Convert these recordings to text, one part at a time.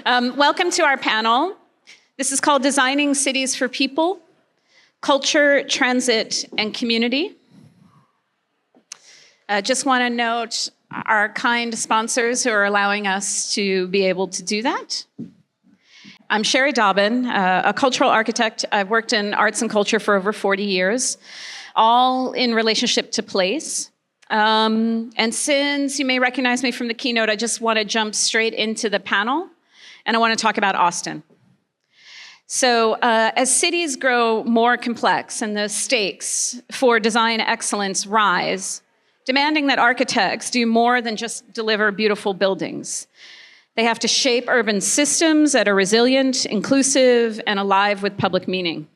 Welcome to our panel. This is called Designing Cities for People, Culture, Transit, and Community. Just want to note our kind sponsors who are allowing us to be able to do that. I'm Sherry Dobbin, a cultural architect. I've worked in arts and culture for over 40 years, all in relationship to place. And since you may recognize me from the keynote, I just want to jump straight into the panel, and I want to talk about Austin. So as cities grow more complex and the stakes for design excellence rise, demanding that architects do more than just deliver beautiful buildings. They have to shape urban systems that are resilient, inclusive, and alive with public meaning.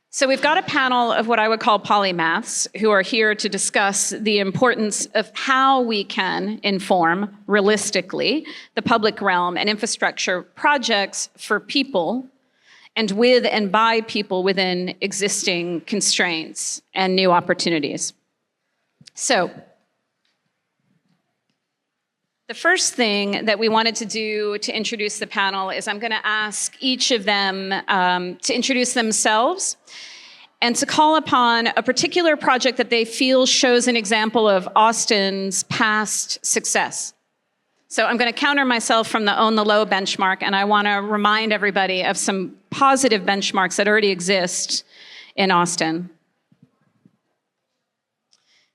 So we've got a panel of what I would call polymaths who are here to discuss the importance of how we can inform, realistically, the public realm and infrastructure projects for people and with and by people within existing constraints and new opportunities. So, the first thing that we wanted to do to introduce the panel is I'm going to ask each of them to introduce themselves and to call upon a particular project that they feel shows an example of Austin's past success. So I'm going to counter myself from the Own the Low benchmark, and I want to remind everybody of some positive benchmarks that already exist in Austin.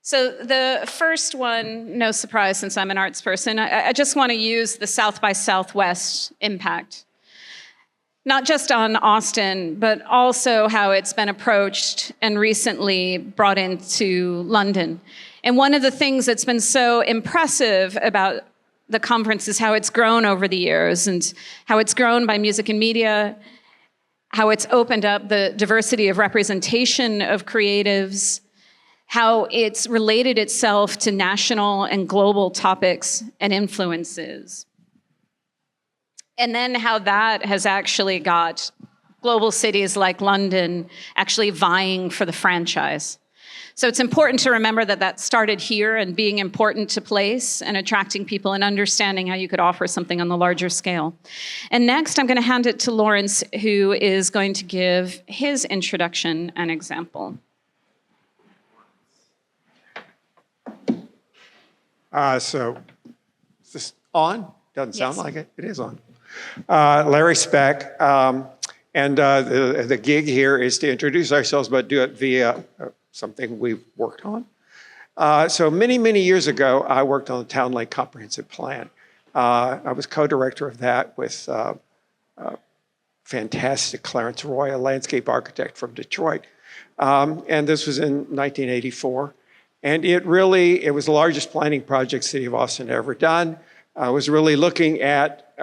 So the first one, no surprise since I'm an arts person, I just want to use the South by Southwest impact. Not just on Austin, but also how it's been approached and recently brought into London. And one of the things that's been so impressive about the conference is how it's grown over the years and how it's grown by music and media, how it's opened up the diversity of representation of creatives, how it's related itself to national and global topics and influences. And then how that has actually got global cities like London actually vying for the franchise. So it's important to remember that that started here and being important to place and attracting people and understanding how you could offer something on the larger scale. And next, I'm going to hand it to Lawrence, who is going to give his introduction and example. So, is this on? Doesn't sound like it. It is on. Larry Speck. And the gig here is to introduce ourselves, but do it via something we've worked on. So many, many years ago, I worked on the Town Lake Comprehensive Plan. I was co-director of that with fantastic Clarence Roy, a landscape architect from Detroit. And this was in 1984. And it was the largest planning project City of Austin had ever done. I was really looking at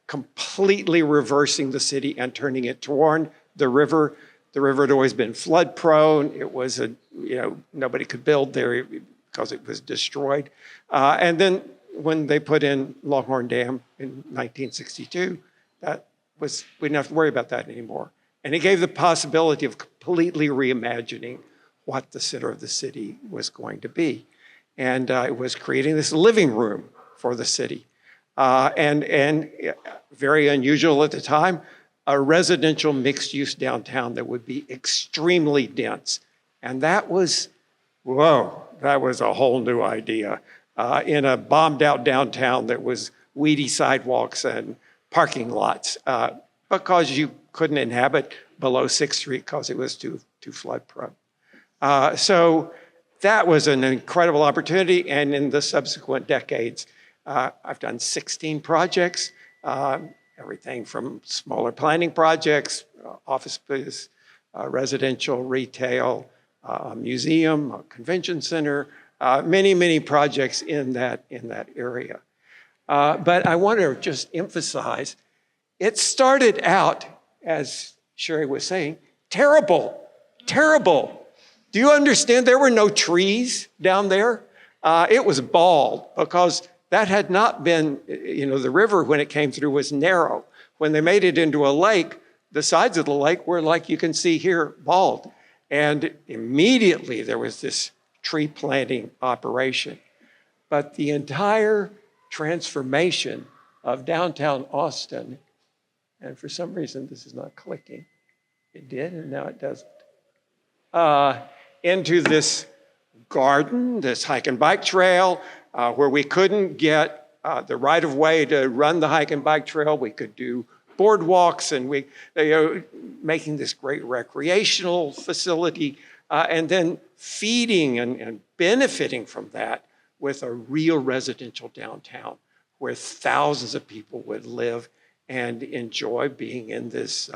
completely reversing the city and turning it toward the river. The river had always been flood prone. It was nobody could build there because it was destroyed. And then when they put in Longhorn Dam in 1962, we didn't have to worry about that anymore. And it gave the possibility of completely reimagining what the center of the city was going to be. And it was creating this living room for the city. And very unusual at the time, a residential mixed-use downtown that would be extremely dense. And that was, that was a whole new idea. In a bombed-out downtown that was weedy sidewalks and parking lots, because you couldn't inhabit below 6th Street because it was too flood-prone. So that was an incredible opportunity, and in the subsequent decades, I've done 16 projects, everything from smaller planning projects, office space, residential, retail, a museum, a convention center, many, many projects in that area. But I want to just emphasize, it started out, as Sherry was saying, terrible. Do you understand there were no trees down there? It was bald because that had not been, the river when it came through was narrow. When they made it into a lake, the sides of the lake were like you can see here, bald. And immediately there was this tree planting operation. But the entire transformation of downtown Austin. And for some reason, this is not clicking. It did, and now it doesn't. Into this garden, this hike and bike trail, where we couldn't get the right of way to run the hike and bike trail. We could do boardwalks, and making this great recreational facility, and then feeding and benefiting from that with a real residential downtown where thousands of people would live and enjoy being in this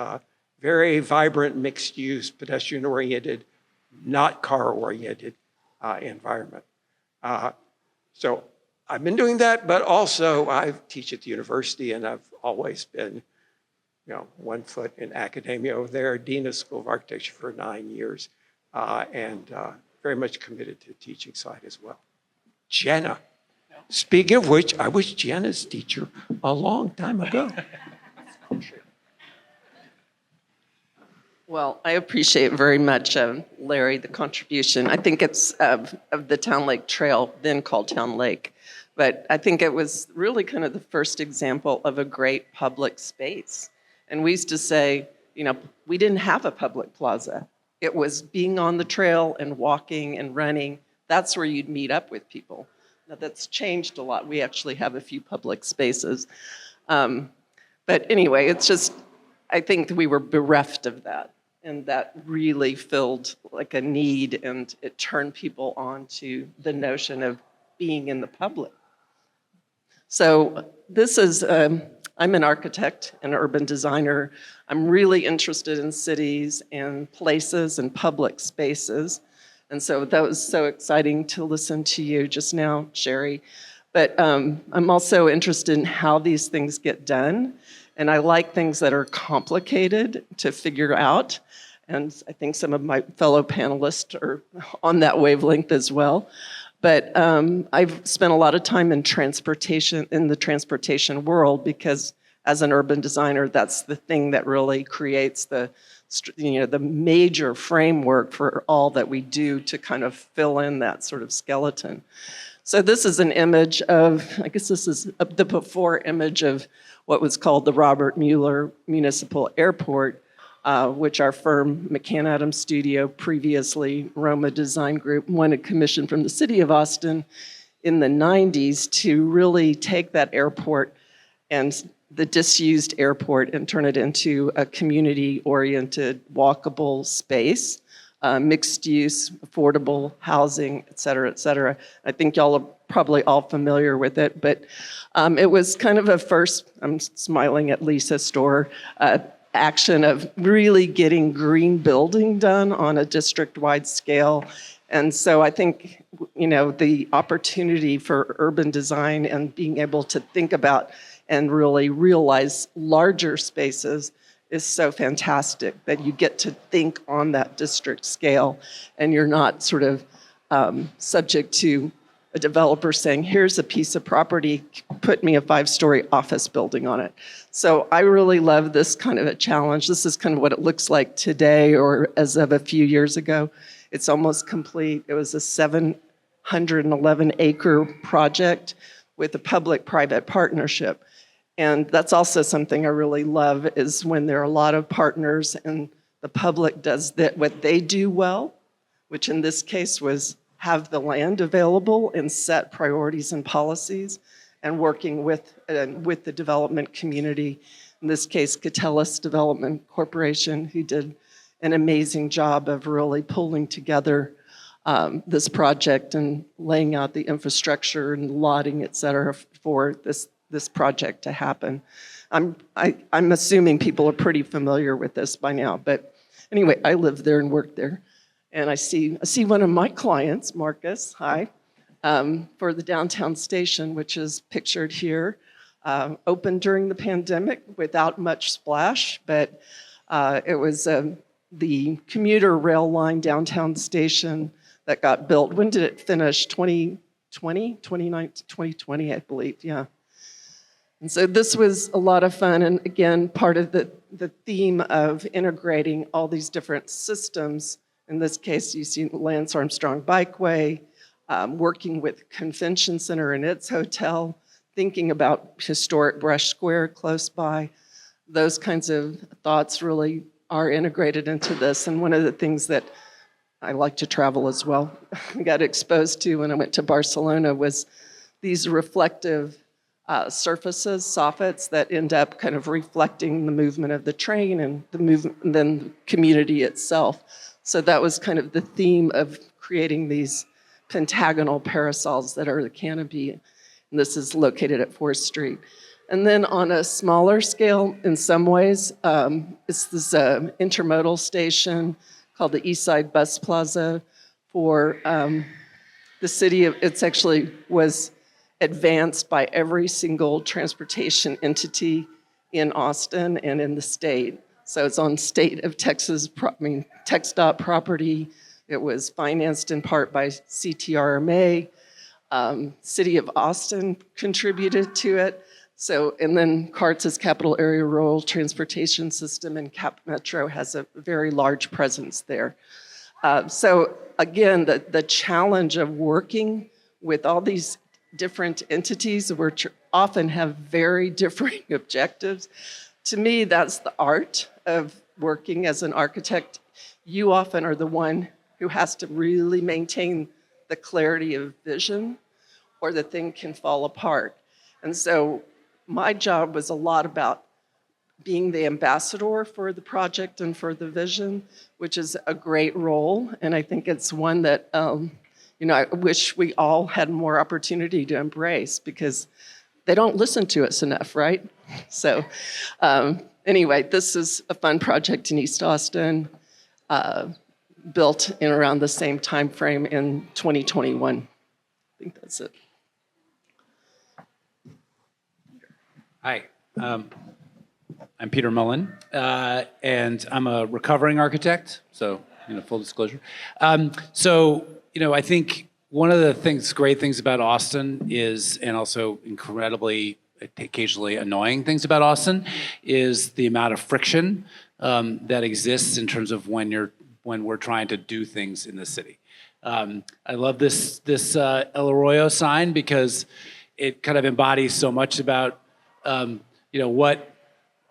very vibrant, mixed-use, pedestrian-oriented, not car-oriented environment. So I've been doing that, but also I teach at the university, and I've always been, 1 foot in academia over there, Dean of School of Architecture for 9 years, and very much committed to the teaching side as well. Jana. Speaking of which, I was Jana's teacher a long time ago. Well, I appreciate very much, Larry, the contribution. I think it's of the Town Lake Trail, then called Town Lake. But I think it was really kind of the first example of a great public space. And we used to say, we didn't have a public plaza. It was being on the trail and walking and running. That's where you'd meet up with people. Now, that's changed a lot. We actually have a few public spaces. But anyway, it's just, I think we were bereft of that. And that really filled like a need, and it turned people on to the notion of being in the public. So this is, I'm an architect and urban designer. I'm really interested in cities and places and public spaces. And so that was so exciting to listen to you just now, Sherry. But I'm also interested in how these things get done. And I like things that are complicated to figure out. And I think some of my fellow panelists are on that wavelength as well. But I've spent a lot of time in the transportation world, because as an urban designer, that's the thing that really creates the major framework for all that we do to kind of fill in that sort of skeleton. So this is an image of, I guess this is the before image of what was called the Robert Mueller Municipal Airport, which our firm, McCann Adams Studio, previously Roma Design Group, won a commission from the city of Austin in the 90s to really take that airport and the disused airport and turn it into a community-oriented, walkable space, mixed use, affordable housing, et cetera, et cetera. I think y'all are probably all familiar with it, but it was kind of a first, I'm smiling at Lisa Storr, action of really getting green building done on a district-wide scale. And so I think, the opportunity for urban design and being able to think about and really realize larger spaces is so fantastic, that you get to think on that district scale and you're not sort of subject to a developer saying, here's a piece of property, put me a 5-story office building on it. So I really love this kind of a challenge. This is kind of what it looks like today, or as of a few years ago. It's almost complete. It was a 711-acre project with a public-private partnership. And that's also something I really love, is when there are a lot of partners and the public does what they do well, which in this case was have the land available and set priorities and policies, and working with the development community. In this case, Catellus Development Corporation, who did an amazing job of really pulling together this project and laying out the infrastructure and lotting, et cetera, for this project to happen. I'm assuming people are pretty familiar with this by now, but anyway, I lived there and worked there. And I see one of my clients, Marcus, hi, for the downtown station, which is pictured here, opened during the pandemic without much splash, but it was the commuter rail line downtown station that got built. When did it finish? 2020, I believe, yeah. And so this was a lot of fun, and again, part of the theme of integrating all these different systems. In this case, you see Lance Armstrong Bikeway, working with Convention Center and its hotel. thinking about historic Brush Square close by. Those kinds of thoughts really are integrated into this. And one of the things that I like to travel as well, got exposed to when I went to Barcelona was these reflective surfaces, soffits, that end up kind of reflecting the movement of the train and the movement, and then the community itself. So that was kind of the theme of creating these pentagonal parasols that are the canopy. And this is located at 4th Street. And then on a smaller scale, in some ways, it's this intermodal station called the East Side Bus Plaza for the city. It's actually was advanced by every single transportation entity in Austin and in the state. So it's on state of Texas, TxDOT property. It was financed in part by CTRMA. City of Austin contributed to it. So, and then CART's Capital Area Rural Transportation System, and Cap Metro has a very large presence there. So again, the challenge of working with all these different entities which often have very differing objectives. To me, that's the art of working as an architect. You often are the one who has to really maintain the clarity of vision, or the thing can fall apart. And so my job was a lot about being the ambassador for the project and for the vision, which is a great role. And I think it's one that I wish we all had more opportunity to embrace, because they don't listen to us enough, right? So anyway, this is a fun project in East Austin, built in around the same time frame in 2021. I think that's it. Hi, I'm Peter Mullan, and I'm a recovering architect, so full disclosure. I think one of the great things about Austin is, and also incredibly, occasionally annoying things about Austin, is the amount of friction that exists in terms of when we're trying to do things in the city. I love this El Arroyo sign because it kind of embodies so much about what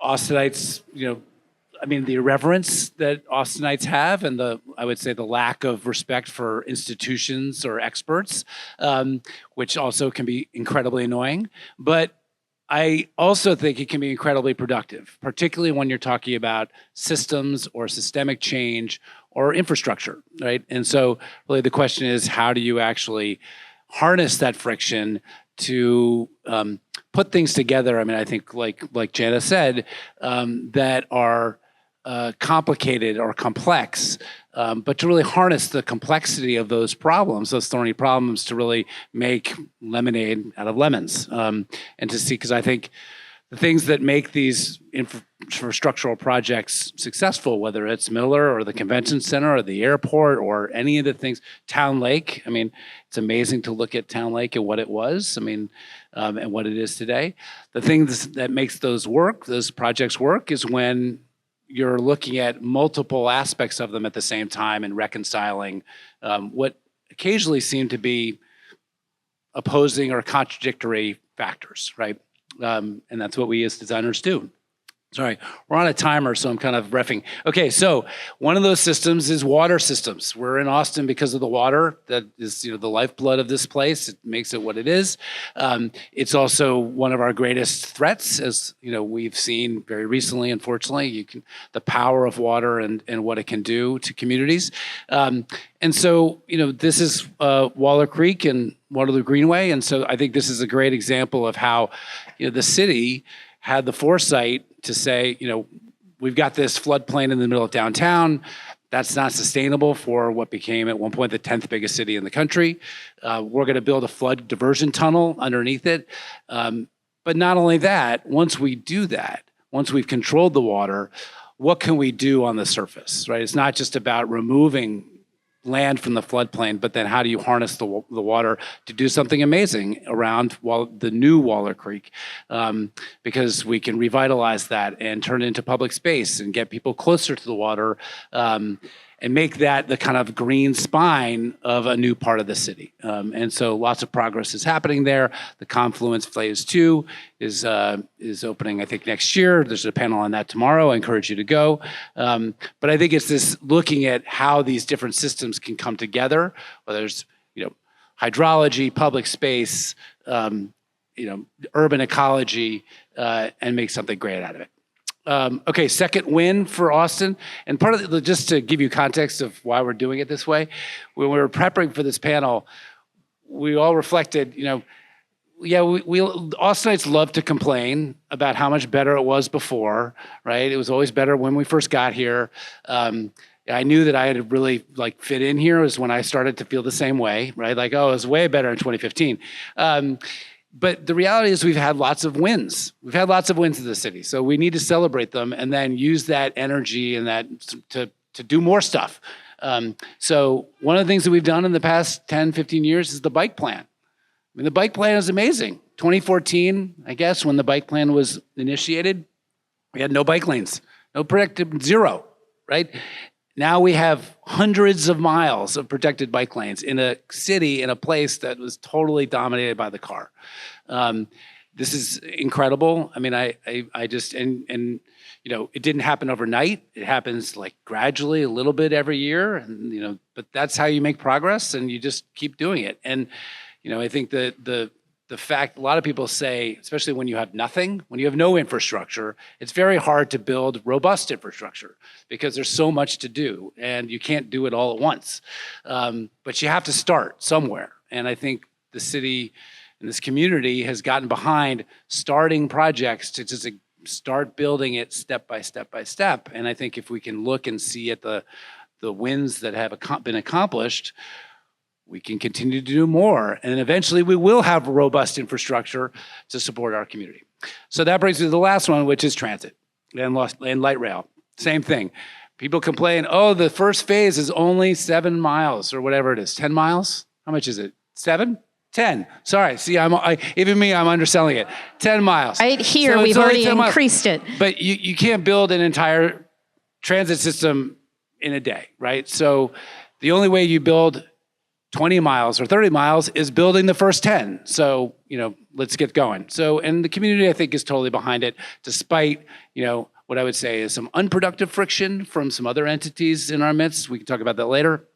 Austinites, the irreverence that Austinites have, and I would say the lack of respect for institutions or experts, which also can be incredibly annoying. But I also think it can be incredibly productive, particularly when you're talking about systems or systemic change or infrastructure, right? And so really the question is, how do you actually harness that friction to put things together? I think like Jana said, that are complicated or complex, but to really harness the complexity of those problems, those thorny problems, to really make lemonade out of lemons, and to see, because I think the things that make these infrastructural projects successful, whether it's Miller or the convention center or the airport or any of the things, Town Lake, it's amazing to look at Town Lake and what it was, and what it is today. The thing that makes those projects work, is when you're looking at multiple aspects of them at the same time and reconciling what occasionally seem to be opposing or contradictory factors, right? And that's what we as designers do. Sorry, we're on a timer, so I'm kind of reffing. Okay, so one of those systems is water systems. We're in Austin because of the water. That is, the lifeblood of this place. It makes it what it is. It's also one of our greatest threats, as we've seen very recently. Unfortunately, the power of water and what it can do to communities. And so, this is Waller Creek and Waterloo Greenway, and so I think this is a great example of how the city had the foresight to say, we've got this floodplain in the middle of downtown. That's not sustainable for what became at one point the 10th biggest city in the country. We're going to build a flood diversion tunnel underneath it. But not only that, once we do that, once we've controlled the water, what can we do on the surface, right? It's not just about removing land from the floodplain, but then how do you harness the water to do something amazing around the new Waller Creek, because we can revitalize that and turn it into public space and get people closer to the water. And and make that the kind of green spine of a new part of the city. And so lots of progress is happening there. The Confluence Phase 2 is opening, I think, next year. There's a panel on that tomorrow. I encourage you to go. But I think it's this looking at how these different systems can come together, whether there's, hydrology, public space, urban ecology, and make something great out of it. Okay, second win for Austin. And part of the, just to give you context of why we're doing it this way, when we were preparing for this panel, we all reflected, we Austinites love to complain about how much better it was before, right? It was always better when we first got here. I knew that I had to really fit in here was when I started to feel the same way, right? It was way better in 2015. But the reality is we've had lots of wins. We've had lots of wins in the city. So we need to celebrate them and then use that energy and that to do more stuff. So one of the things that we've done in the past 10, 15 years is the bike plan. The bike plan is amazing. 2014, I guess, when the bike plan was initiated, we had no bike lanes, no protected, zero, right? Now we have hundreds of miles of protected bike lanes in a city, in a place that was totally dominated by the car. This is incredible. I just, it didn't happen overnight. It happens gradually, a little bit every year. And, but that's how you make progress and you just keep doing it. And, I think the fact, a lot of people say, especially when you have nothing, when you have no infrastructure, it's very hard to build robust infrastructure because there's so much to do and you can't do it all at once. But you have to start somewhere. And I think the city and this community has gotten behind starting projects to just start building it step by step by step. And I think if we can look and see at the wins that have been accomplished, we can continue to do more. And eventually we will have robust infrastructure to support our community. So that brings me to the last one, which is transit and light rail. Same thing. People complain, the first phase is only 7 miles or whatever it is. 10 miles? How much is it? 7? 10. Sorry. See, even me, I'm underselling it. 10 miles. Right here, so we've already increased it. But you can't build an entire transit system in a day, right? So the only way you build 20 miles or 30 miles is building the first 10. So, let's get going. So, and the community, I think, is totally behind it, despite, what I would say is some unproductive friction from some other entities in our midst. We can talk about that later.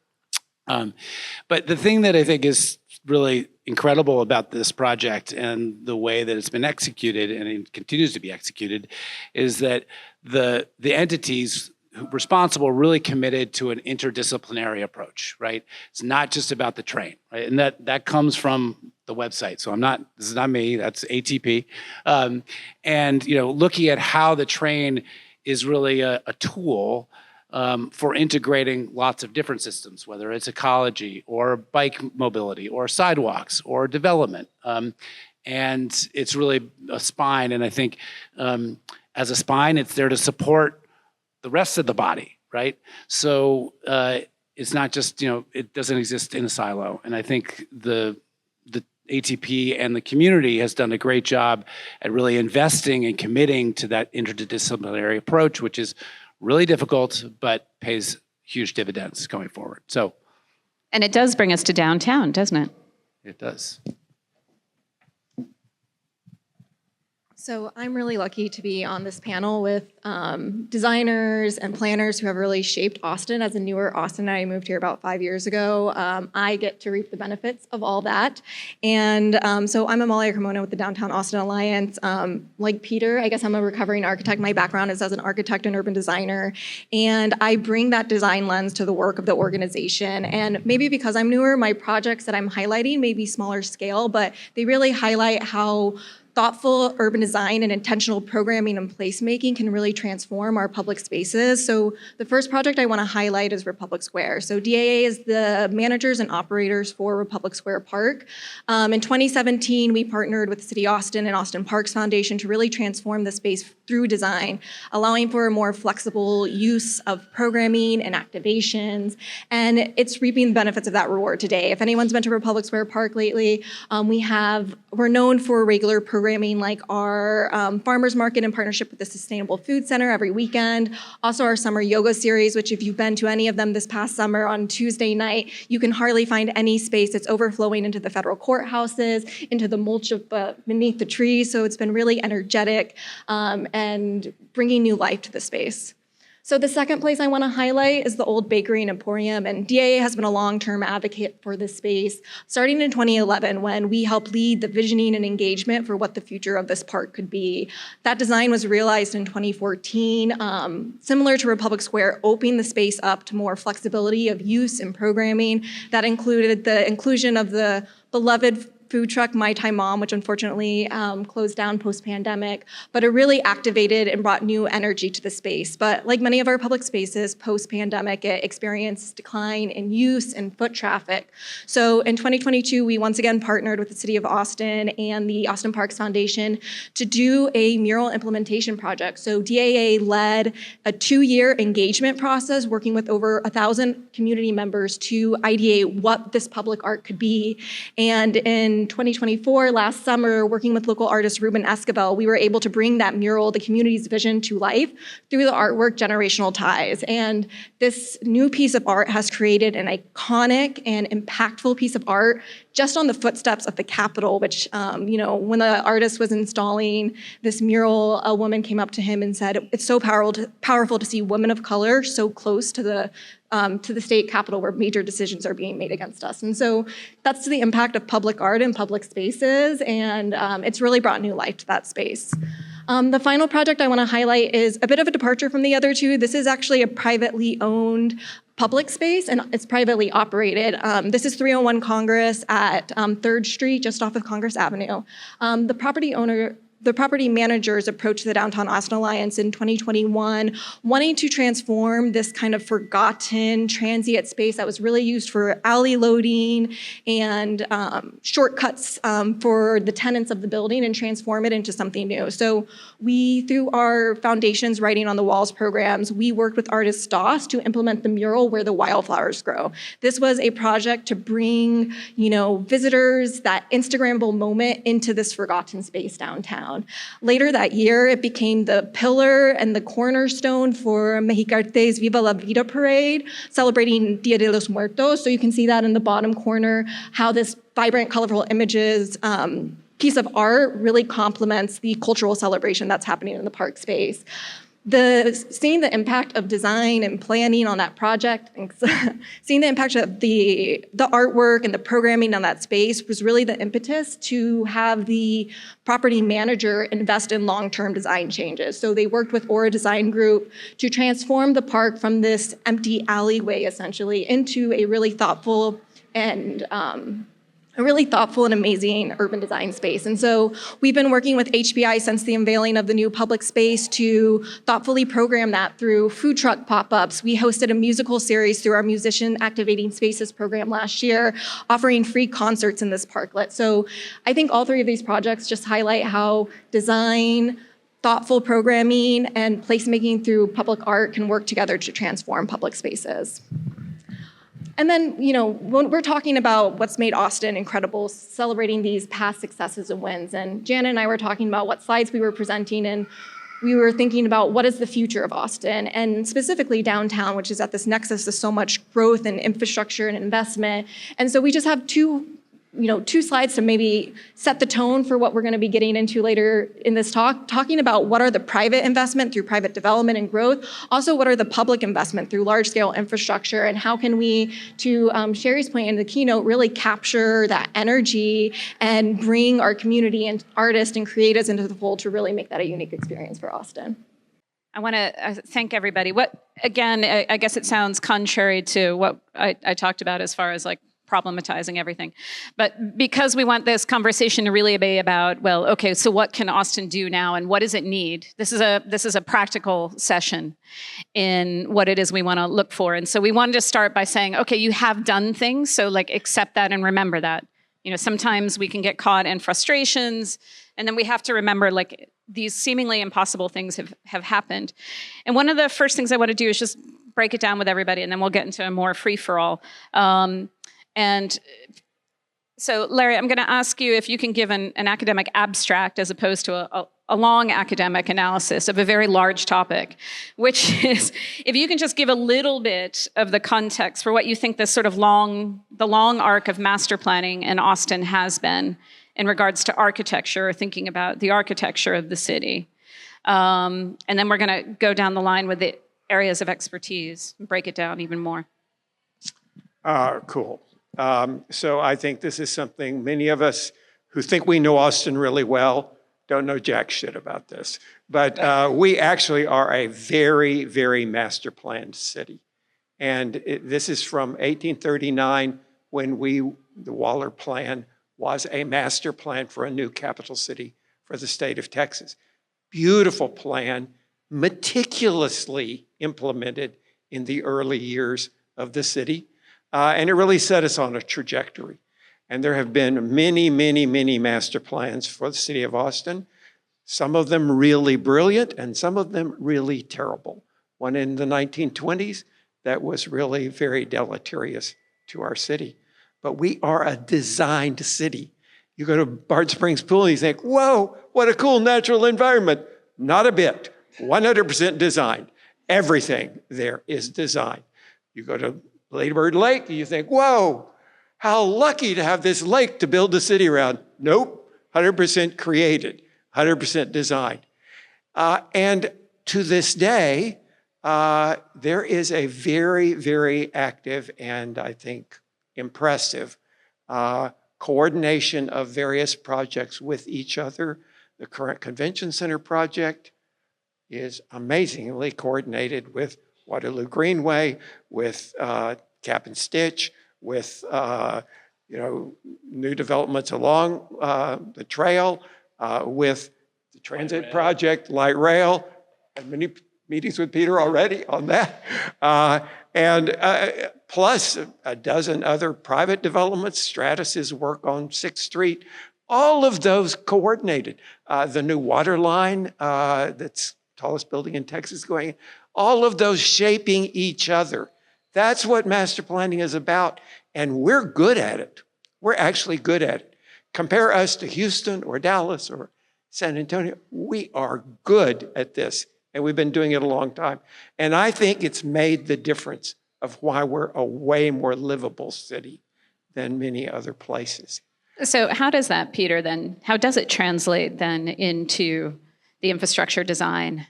But the thing that I think is really incredible about this project and the way that it's been executed and it continues to be executed is that the entities responsible really committed to an interdisciplinary approach, right? It's not just about the train, right? And that comes from the website. So this is not me, that's ATP. And looking at how the train is really a tool for integrating lots of different systems, whether it's ecology or bike mobility or sidewalks or development. And it's really a spine. And I think as a spine, it's there to support the rest of the body, right? So it's not just, it doesn't exist in a silo. And I think the ATP and the community has done a great job at really investing and committing to that interdisciplinary approach, which is really difficult, but pays huge dividends going forward. So, and it does bring us to downtown, doesn't it? It does. So I'm really lucky to be on this panel with designers and planners who have really shaped Austin. As a newer Austinite, I moved here about 5 years ago. I get to reap the benefits of all that. And so I'm Amalia Carmona with the Downtown Austin Alliance. Like Peter, I guess I'm a recovering architect. My background is as an architect and urban designer. And I bring that design lens to the work of the organization. And maybe because I'm newer, my projects that I'm highlighting may be smaller scale, but they really highlight how thoughtful urban design and intentional programming and placemaking can really transform our public spaces. So the first project I want to highlight is Republic Square. So DAA is the managers and operators for Republic Square Park. In 2017, we partnered with City Austin and Austin Parks Foundation to really transform the space through design, allowing for a more flexible use of programming and activations. And it's reaping the benefits of that reward today. If anyone's been to Republic Square Park lately, we're known for regular programming programming like our farmers market in partnership with the Sustainable Food Center every weekend. Also our summer yoga series, which if you've been to any of them this past summer on Tuesday night, you can hardly find any space that's overflowing into the federal courthouses, into the mulch beneath the trees. So it's been really energetic and bringing new life to the space. So the second place I want to highlight is the Old Bakery and Emporium, and DAA has been a long-term advocate for this space, starting in 2011 when we helped lead the visioning and engagement for what the future of this park could be. That design was realized in 2014, similar to Republic Square, opening the space up to more flexibility of use and programming. That included the inclusion of the beloved food truck My Thai Mom, which unfortunately closed down post-pandemic, but it really activated and brought new energy to the space. But like many of our public spaces, post-pandemic, it experienced decline in use and foot traffic. So in 2022, we once again partnered with the City of Austin and the Austin Parks Foundation to do a mural implementation project. So DAA led a 2-year engagement process, working with over 1,000 community members to ideate what this public art could be. And in 2024, last summer, working with local artist Ruben Esquivel, we were able to bring that mural, the community's vision, to life through the artwork Generational Ties. And this new piece of art has created an iconic and impactful piece of art just on the footsteps of the Capitol, which, when the artist was installing this mural, a woman came up to him and said, "It's so powerful to see women of color so close to the state capitol where major decisions are being made against us." And so that's the impact of public art in public spaces, and it's really brought new life to that space. The final project I want to highlight is a bit of a departure from the other two. This is actually a privately owned public space, and it's privately operated. This is 301 Congress at 3rd Street, just off of Congress Avenue. The property managers approached the Downtown Austin Alliance in 2021, wanting to transform this kind of forgotten transient space that was really used for alley loading and shortcuts for the tenants of the building and transform it into something new. So we, through our foundation's Writing on the Walls programs, we worked with artist Doss to implement the mural Where the Wildflowers Grow. This was a project to bring, visitors, that Instagrammable moment into this forgotten space downtown. Later that year, it became the pillar and the cornerstone for Mexicarte's Viva la Vida parade, celebrating Dia de los Muertos. So you can see that in the bottom corner, how this vibrant, colorful images piece of art really complements the cultural celebration that's happening in the park space. Seeing the impact of design and planning on that project, seeing the impact of the artwork and the programming on that space was really the impetus to have the property manager invest in long-term design changes. So they worked with Aura Design Group to transform the park from this empty alleyway, essentially, into a really thoughtful and amazing urban design space. And so we've been working with HBI since the unveiling of the new public space to thoughtfully program that through food truck pop-ups. We hosted a musical series through our Musician Activating Spaces program last year, offering free concerts in this parklet. So I think all three of these projects just highlight how design, thoughtful programming, and placemaking through public art can work together to transform public spaces. And then, when we're talking about what's made Austin incredible, celebrating these past successes and wins, and Jana and I were talking about what slides we were presenting, and we were thinking about what is the future of Austin, and specifically downtown, which is at this nexus of so much growth and infrastructure and investment. And so we just have two slides to maybe set the tone for what we're going to be getting into later in this talk, talking about what are the private investment through private development and growth, also what are the public investment through large-scale infrastructure, and how can we, to Sherry's point in the keynote, really capture that energy and bring our community and artists and creatives into the fold to really make that a unique experience for Austin. I want to thank everybody. I guess it sounds contrary to what I talked about as far as problematizing everything. But because we want this conversation to really be about, so what can Austin do now and what does it need? This is a practical session in what it is we want to look for. And so we wanted to start by saying, okay, you have done things, so accept that and remember that. Sometimes we can get caught in frustrations, and then we have to remember these seemingly impossible things have happened. And one of the first things I want to do is just break it down with everybody, and then we'll get into a more free-for-all. And So, Larry, I'm going to ask you if you can give an academic abstract as opposed to a long academic analysis of a very large topic, which is if you can just give a little bit of the context for what you think this sort of the long arc of master planning in Austin has been in regards to architecture, or thinking about the architecture of the city. And then we're going to go down the line with the areas of expertise and break it down even more. Cool. So I think this is something many of us who think we know Austin really well don't know jack shit about this. But we actually are a very, very master planned city. And this is from 1839 when the Waller Plan was a master plan for a new capital city for the state of Texas. Beautiful plan, meticulously implemented in the early years of the city. And it really set us on a trajectory. And there have been many, many, many master plans for the city of Austin. Some of them really brilliant and some of them really terrible. One in the 1920s that was really very deleterious to our city. But we are a designed city. You go to Bard Springs Pool and you think, whoa, what a cool natural environment. Not a bit, 100% designed. Everything there is designed. You go to Lady Bird Lake, you think, whoa, how lucky to have this lake to build a city around. Nope, 100% created, 100% designed. And to this day, there is a very, very active and I think impressive coordination of various projects with each other. The current convention center project is amazingly coordinated with Waterloo Greenway, with Cap and Stitch, with new developments along the trail, with the transit project, light rail. Had many meetings with Peter already on that, and plus a dozen other private developments. Stratus's work on 6th Street, all of those coordinated. The new water line that's tallest building in Texas going, all of those shaping each other. That's what master planning is about, and we're good at it. We're actually good at it. Compare us to Houston or Dallas or San Antonio. We are good at this, and we've been doing it a long time. And I think it's made the difference of why we're a way more livable city than many other places. So how does that, Peter, then, how does it translate then into the infrastructure design?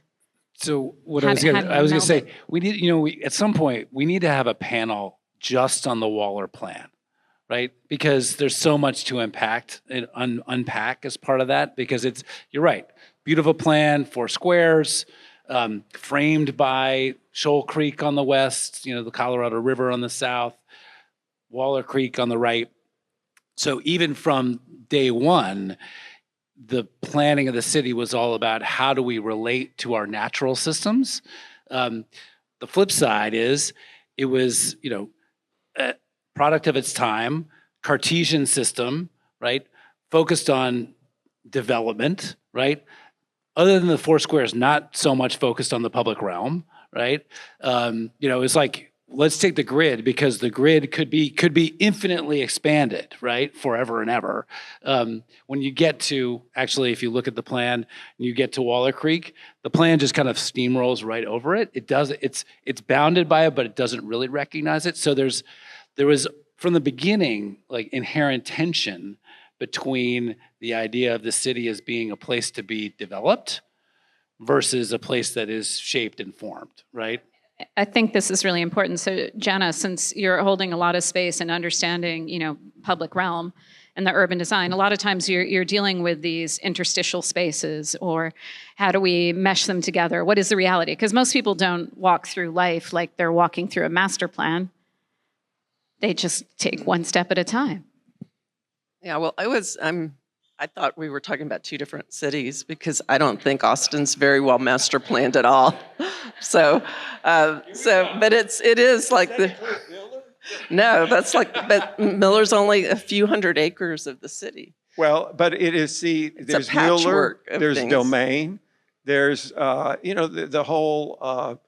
So what I was going to say, we need, at some point, we need to have a panel just on the Waller Plan, right? Because there's so much to unpack as part of that, because you're right, beautiful plan, 4 squares, framed by Shoal Creek on the west, the Colorado River on the south, Waller Creek on the right. So even from day one, the planning of the city was all about how do we relate to our natural systems. The flip side is it was, a product of its time, Cartesian system, right? Focused on development, right? Other than the 4 squares, not so much focused on the public realm, right? It's like, let's take the grid, because the grid could be infinitely expanded, right, forever and ever. When you get to, actually, if you look at the plan, and you get to Waller Creek, the plan just kind of steamrolls right over it. It's bounded by it, but it doesn't really recognize it. So there was from the beginning like inherent tension between the idea of the city as being a place to be developed versus a place that is shaped and formed, right? I think this is really important. So, Jana, since you're holding a lot of space and understanding, public realm and the urban design, a lot of times you're dealing with these interstitial spaces, or how do we mesh them together? What is the reality? Because most people don't walk through life like they're walking through a master plan. They just take one step at a time. Yeah, well, I thought we were talking about 2 different cities, because I don't think Austin's very well master planned at all. But it is like but Miller's only a few hundred acres of the city. Well, but it is, there's Miller, there's things. Domain, there's, the whole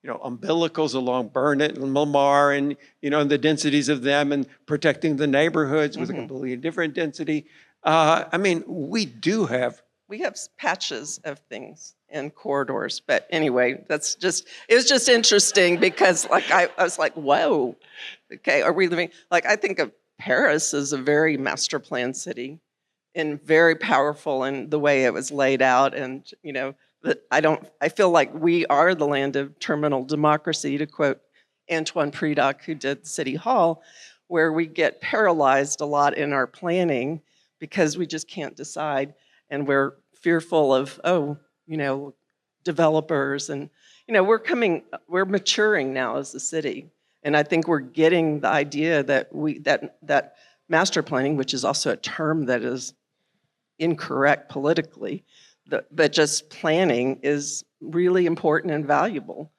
umbilicals along Burnett and Lamar and, and the densities of them and protecting the neighborhoods with a completely different density. We do have. We have patches of things in corridors, but anyway, it was just interesting because I was like, whoa, okay, are we living, I think of Paris as a very master plan city and very powerful in the way it was laid out. And, I feel like we are the land of terminal democracy, to quote Antoine Predock, who did City Hall, where we get paralyzed a lot in our planning because we just can't decide. And we're fearful of, developers. And, we're maturing now as a city. And I think we're getting the idea that that master planning, which is also a term that is incorrect politically, but just planning is really important and valuable.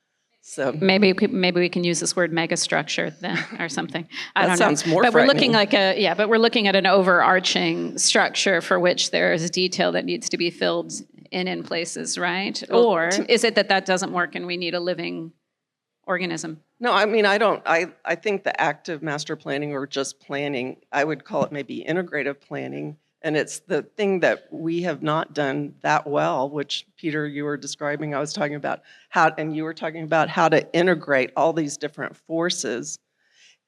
So maybe we can use this word megastructure then, or something. I don't know. That sounds more But frightening. we're looking at an overarching structure for which there is detail that needs to be filled in places, right? Or is it that doesn't work and we need a living organism? No, I think the act of master planning or just planning, I would call it maybe integrative planning. And it's the thing that we have not done that well, which Peter, you were describing, I was talking about and you were talking about how to integrate all these different forces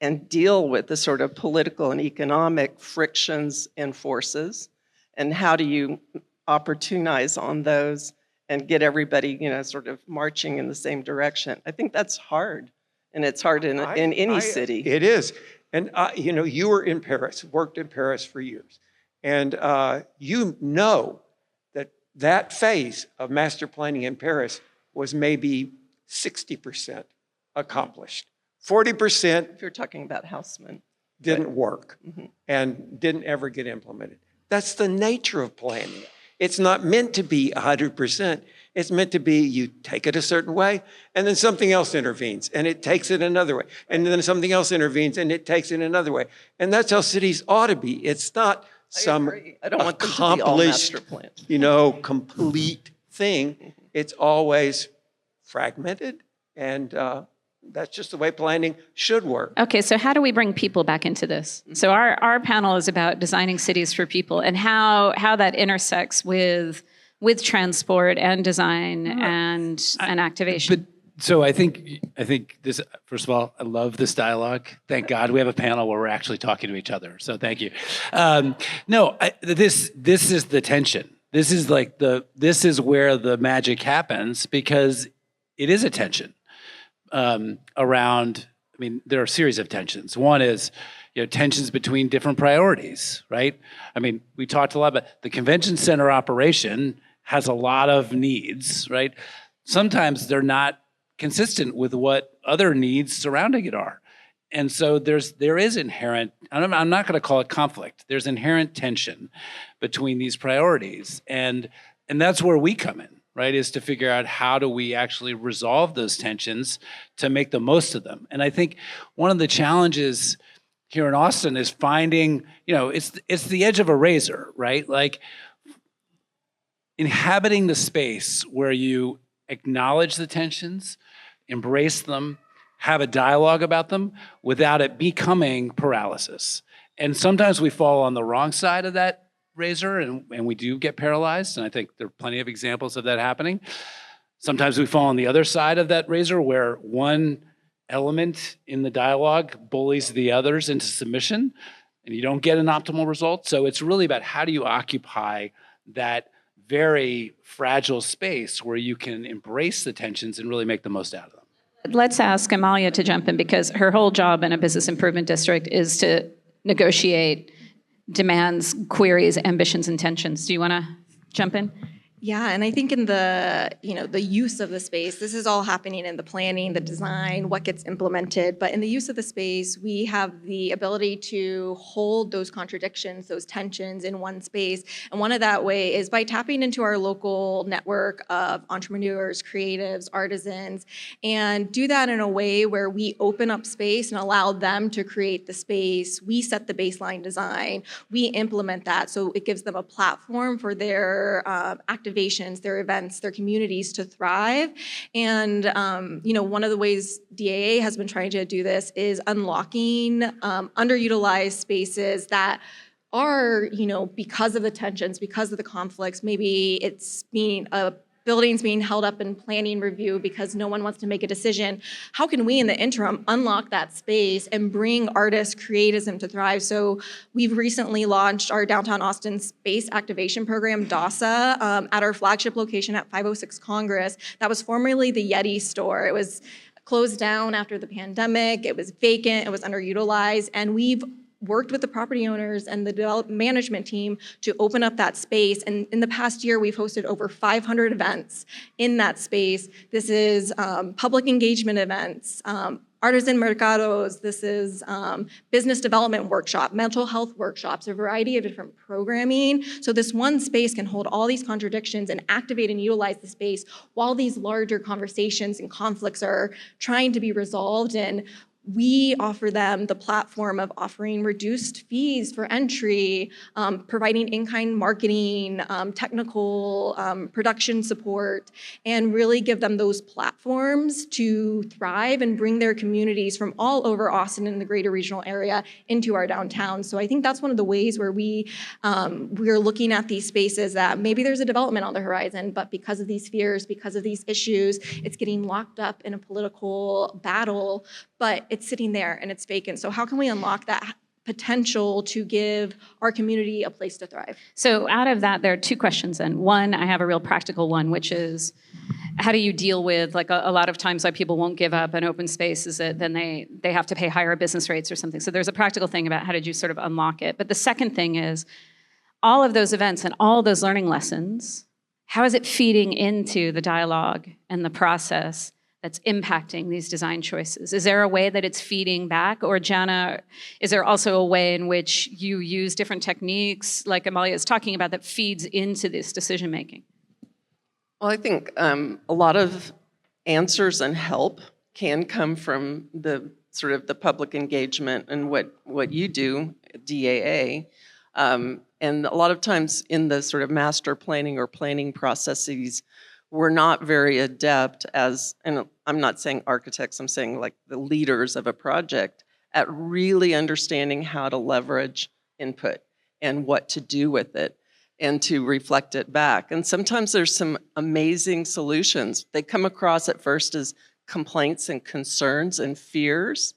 and deal with the sort of political and economic frictions and forces. And how do you opportunize on those and get everybody, sort of marching in the same direction? I think that's hard. And it's hard in any city. It is. And, you were in Paris, worked in Paris for years. And that phase of master planning in Paris was maybe 60% accomplished. 40%. If you're talking about Haussmann. Didn't work and didn't ever get implemented. That's the nature of planning. It's not meant to be 100%. It's meant to be you take it a certain way and then something else intervenes and it takes it another way. And then something else intervenes and it takes it another way. And that's how cities ought to be. It's not some I don't want them to be all master accomplished, planned. complete thing. It's always fragmented, and that's just the way planning should work. Okay, so how do we bring people back into this? So our panel is about designing cities for people and how that intersects with transport and design and activation. So I think this, first of all, I love this dialogue. Thank God we have a panel where we're actually talking to each other. So thank you. This is the tension. This is this is where the magic happens because it is a tension around, there are a series of tensions. One is, tensions between different priorities, right? We talked a lot about the convention center operation has a lot of needs, right? Sometimes they're not consistent with what other needs surrounding it are. And so there is inherent, I'm not going to call it conflict, there's inherent tension between these priorities. And that's where we come in, right, is to figure out how do we actually resolve those tensions to make the most of them. And I think one of the challenges here in Austin is finding, it's the edge of a razor, right? Inhabiting the space where you acknowledge the tensions, embrace them, have a dialogue about them without it becoming paralysis. And sometimes we fall on the wrong side of that razor and we do get paralyzed. And I think there are plenty of examples of that happening. Sometimes we fall on the other side of that razor where one element in the dialogue bullies the others into submission and you don't get an optimal result. So it's really about how do you occupy that very fragile space where you can embrace the tensions and really make the most out of them. Let's ask Amalia to jump in because her whole job in a business improvement district is to negotiate demands, queries, ambitions, and tensions. Do you want to jump in? Yeah, and I think in the use of the space, this is all happening in the planning, the design, what gets implemented. But in the use of the space, we have the ability to hold those contradictions, those tensions in one space. And one of that way is by tapping into our local network of entrepreneurs, creatives, artisans, and do that in a way where we open up space and allow them to create the space. We set the baseline design. We implement that. So it gives them a platform for their activities activations, their events, their communities to thrive. And one of the ways DAA has been trying to do this is unlocking underutilized spaces that are, because of the tensions, because of the conflicts, maybe it's being buildings being held up in planning review because no one wants to make a decision. How can we in the interim unlock that space and bring artists, creatism to thrive? So we've recently launched our Downtown Austin Space Activation Program, DASA, at our flagship location at 506 Congress. That was formerly the Yeti store. It was closed down after the pandemic. It was vacant, it was underutilized, and we've worked with the property owners and the development management team to open up that space. And in the past year, we've hosted over 500 events in that space. This is public engagement events, artisan mercados, this is business development workshop, mental health workshops, a variety of different programming. So this one space can hold all these contradictions and activate and utilize the space while these larger conversations and conflicts are trying to be resolved. And we offer them the platform of offering reduced fees for entry, providing in-kind marketing, technical production support, and really give them those platforms to thrive and bring their communities from all over Austin and the greater regional area into our downtown. So I think that's one of the ways where we're looking at these spaces that maybe there's a development on the horizon, but because of these fears, because of these issues, it's getting locked up in a political battle, but it's sitting there and it's vacant. So how can we unlock that potential to give our community a place to thrive? So out of that, there are two questions then. One, I have a real practical one, which is how do you deal with, like a lot of times why people won't give up an open space is that then they have to pay higher business rates or something. So there's a practical thing about how did you sort of unlock it. But the second thing is all of those events and all those learning lessons, how is it feeding into the dialogue and the process that's impacting these design choices? Is there a way that it's feeding back? Or Jana, is there also a way in which you use different techniques, like Amalia is talking about, that feeds into this decision making? Well, I think a lot of answers and help can come from the sort of the public engagement and what you do, DAA. And a lot of times in the sort of master planning or planning processes, we're not very adept as, and I'm not saying architects, I'm saying like the leaders of a project, at really understanding how to leverage input and what to do with it and to reflect it back. And sometimes there's some amazing solutions. They come across at first as complaints and concerns and fears.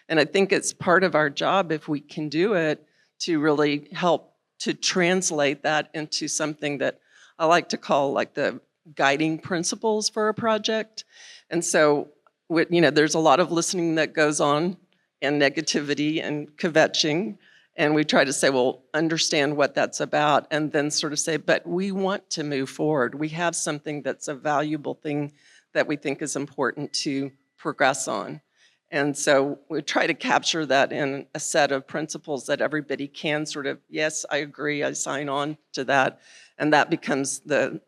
And I think it's part of our job, if we can do it, to really help to translate that into something that I like to call like the guiding principles for a project. And so, there's a lot of listening that goes on and negativity and kvetching. And we try to say, well, understand what that's about, and then sort of say, but we want to move forward. We have something that's a valuable thing that we think is important to progress on. And so we try to capture that in a set of principles that everybody can sort of, yes, I agree, I sign on to that. And that becomes the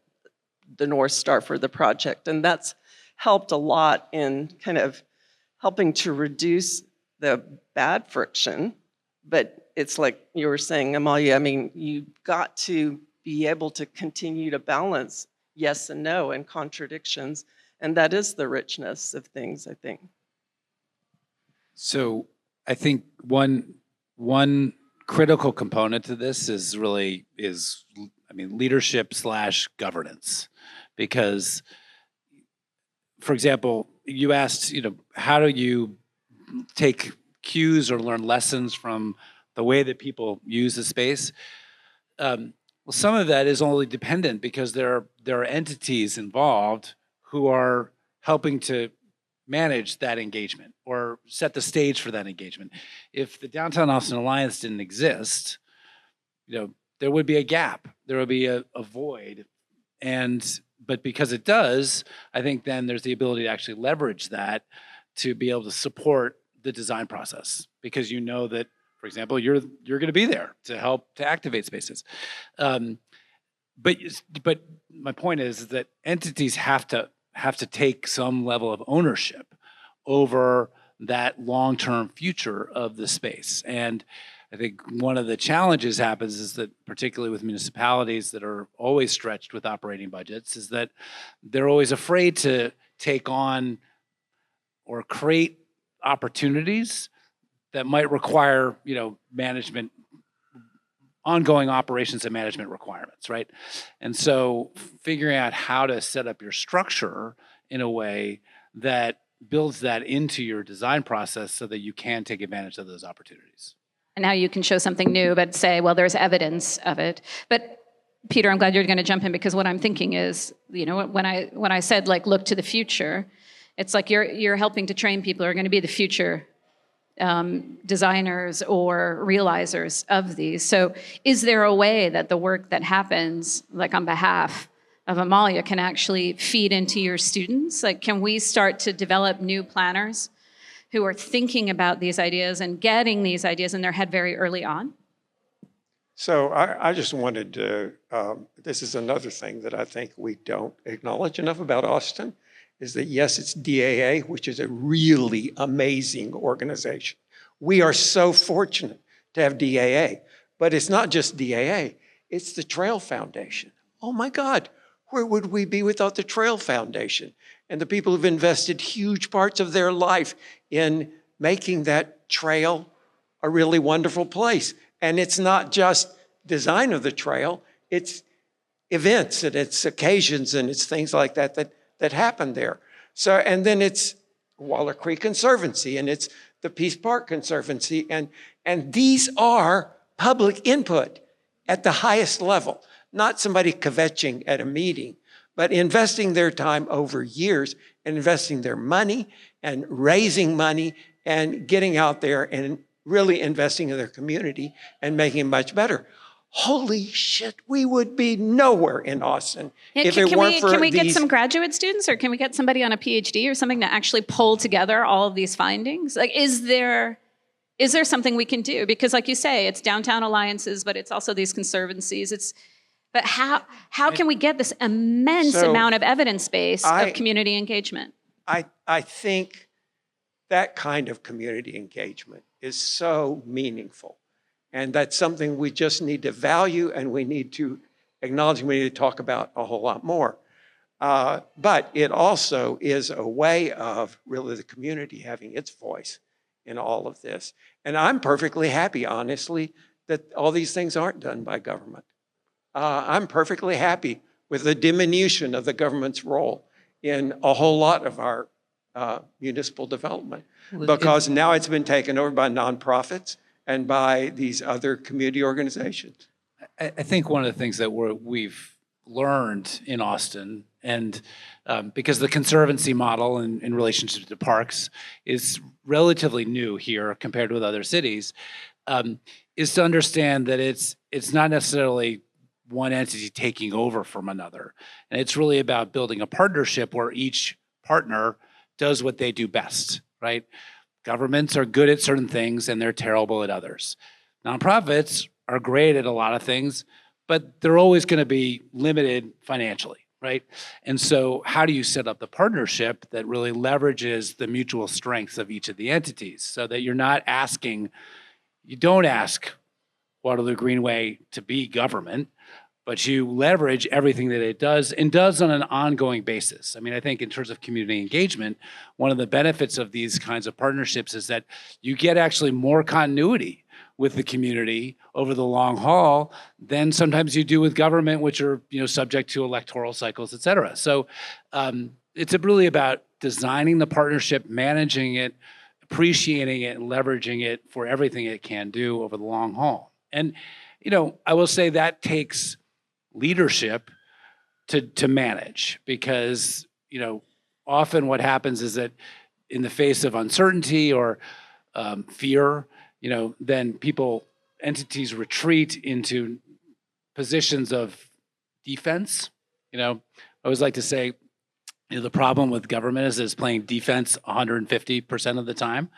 North Star for the project. And that's helped a lot in kind of helping to reduce the bad friction. But it's like you were saying, Amalia, I mean, you've got to be able to continue to balance yes and no and contradictions. And that is the richness of things, I think. So I think one critical component to this is leadership / governance. Because, for example, you asked, how do you take cues or learn lessons from the way that people use the space? Well, some of that is only dependent because there are entities involved who are helping to manage that engagement or set the stage for that engagement. If the Downtown Austin Alliance didn't exist, there would be a gap, there would be a void, but because it does, I think then there's the ability to actually leverage that to be able to support the design process, because that, for example, you're going to be there to help to activate spaces. But my point is that entities have to take some level of ownership over that long-term future of the space. And I think one of the challenges happens is that, particularly with municipalities that are always stretched with operating budgets, is that they're always afraid to take on or create opportunities that might require, management, ongoing operations and management requirements, right? And so figuring out how to set up your structure in a way that builds that into your design process so that you can take advantage of those opportunities. And now you can show something new, but say, well, there's evidence of it. But Peter, I'm glad you're going to jump in, because what I'm thinking is, when I said like look to the future, it's like you're helping to train people who are going to be the future designers or realizers of these. So is there a way that the work that happens, like on behalf of Amalia, can actually feed into your students? Like, can we start to develop new planners who are thinking about these ideas and getting these ideas in their head very early on? So I just wanted to, this is another thing that I think we don't acknowledge enough about Austin, is that yes, it's DAA, which is a really amazing organization. We are so fortunate to have DAA, but it's not just DAA, it's the Trail Foundation. Oh my God, where would we be without the Trail Foundation and the people who've invested huge parts of their life in making that trail a really wonderful place? And it's not just design of the trail, it's events and it's occasions and it's things like that happen there. So, and then it's Waller Creek Conservancy and it's the Peace Park Conservancy. And these are public input at the highest level, not somebody kvetching at a meeting, but investing their time over years and investing their money and raising money and getting out there and really investing in their community and making it much better. Holy shit, we would be nowhere in Austin if it weren't for Can we these. get some graduate students, or can we get somebody on a PhD or something to actually pull together all of these findings? Like, is there something we can do? Because like you say, it's downtown alliances, but it's also these conservancies. But how can we get this immense amount of evidence base of community engagement? I think that kind of community engagement is so meaningful. And that's something we just need to value and we need to acknowledge and we need to talk about a whole lot more. But it also is a way of really the community having its voice in all of this. And I'm perfectly happy, honestly, that all these things aren't done by government. I'm perfectly happy with the diminution of the government's role in a whole lot of our municipal development, because now it's been taken over by nonprofits and by these other community organizations. I think one of the things that we've learned in Austin, and because the conservancy model in relationship to parks is relatively new here compared with other cities, is to understand that it's not necessarily one entity taking over from another. And it's really about building a partnership where each partner does what they do best, right? Governments are good at certain things and they're terrible at others. Nonprofits are great at a lot of things, but they're always going to be limited financially, right? And so how do you set up the partnership that really leverages the mutual strengths of each of the entities so that you don't ask Waterloo Greenway to be government, but you leverage everything that it does and does on an ongoing basis. I mean, I think in terms of community engagement, one of the benefits of these kinds of partnerships is that you get actually more continuity with the community over the long haul than sometimes you do with government, which are subject to electoral cycles, et cetera. So it's really about designing the partnership, managing it, appreciating it, and leveraging it for everything it can do over the long haul. And I will say that takes leadership to manage, because often what happens is that in the face of uncertainty or fear, then entities retreat into positions of defense. I always like to say, the problem with government is it's playing defense 150% of the time,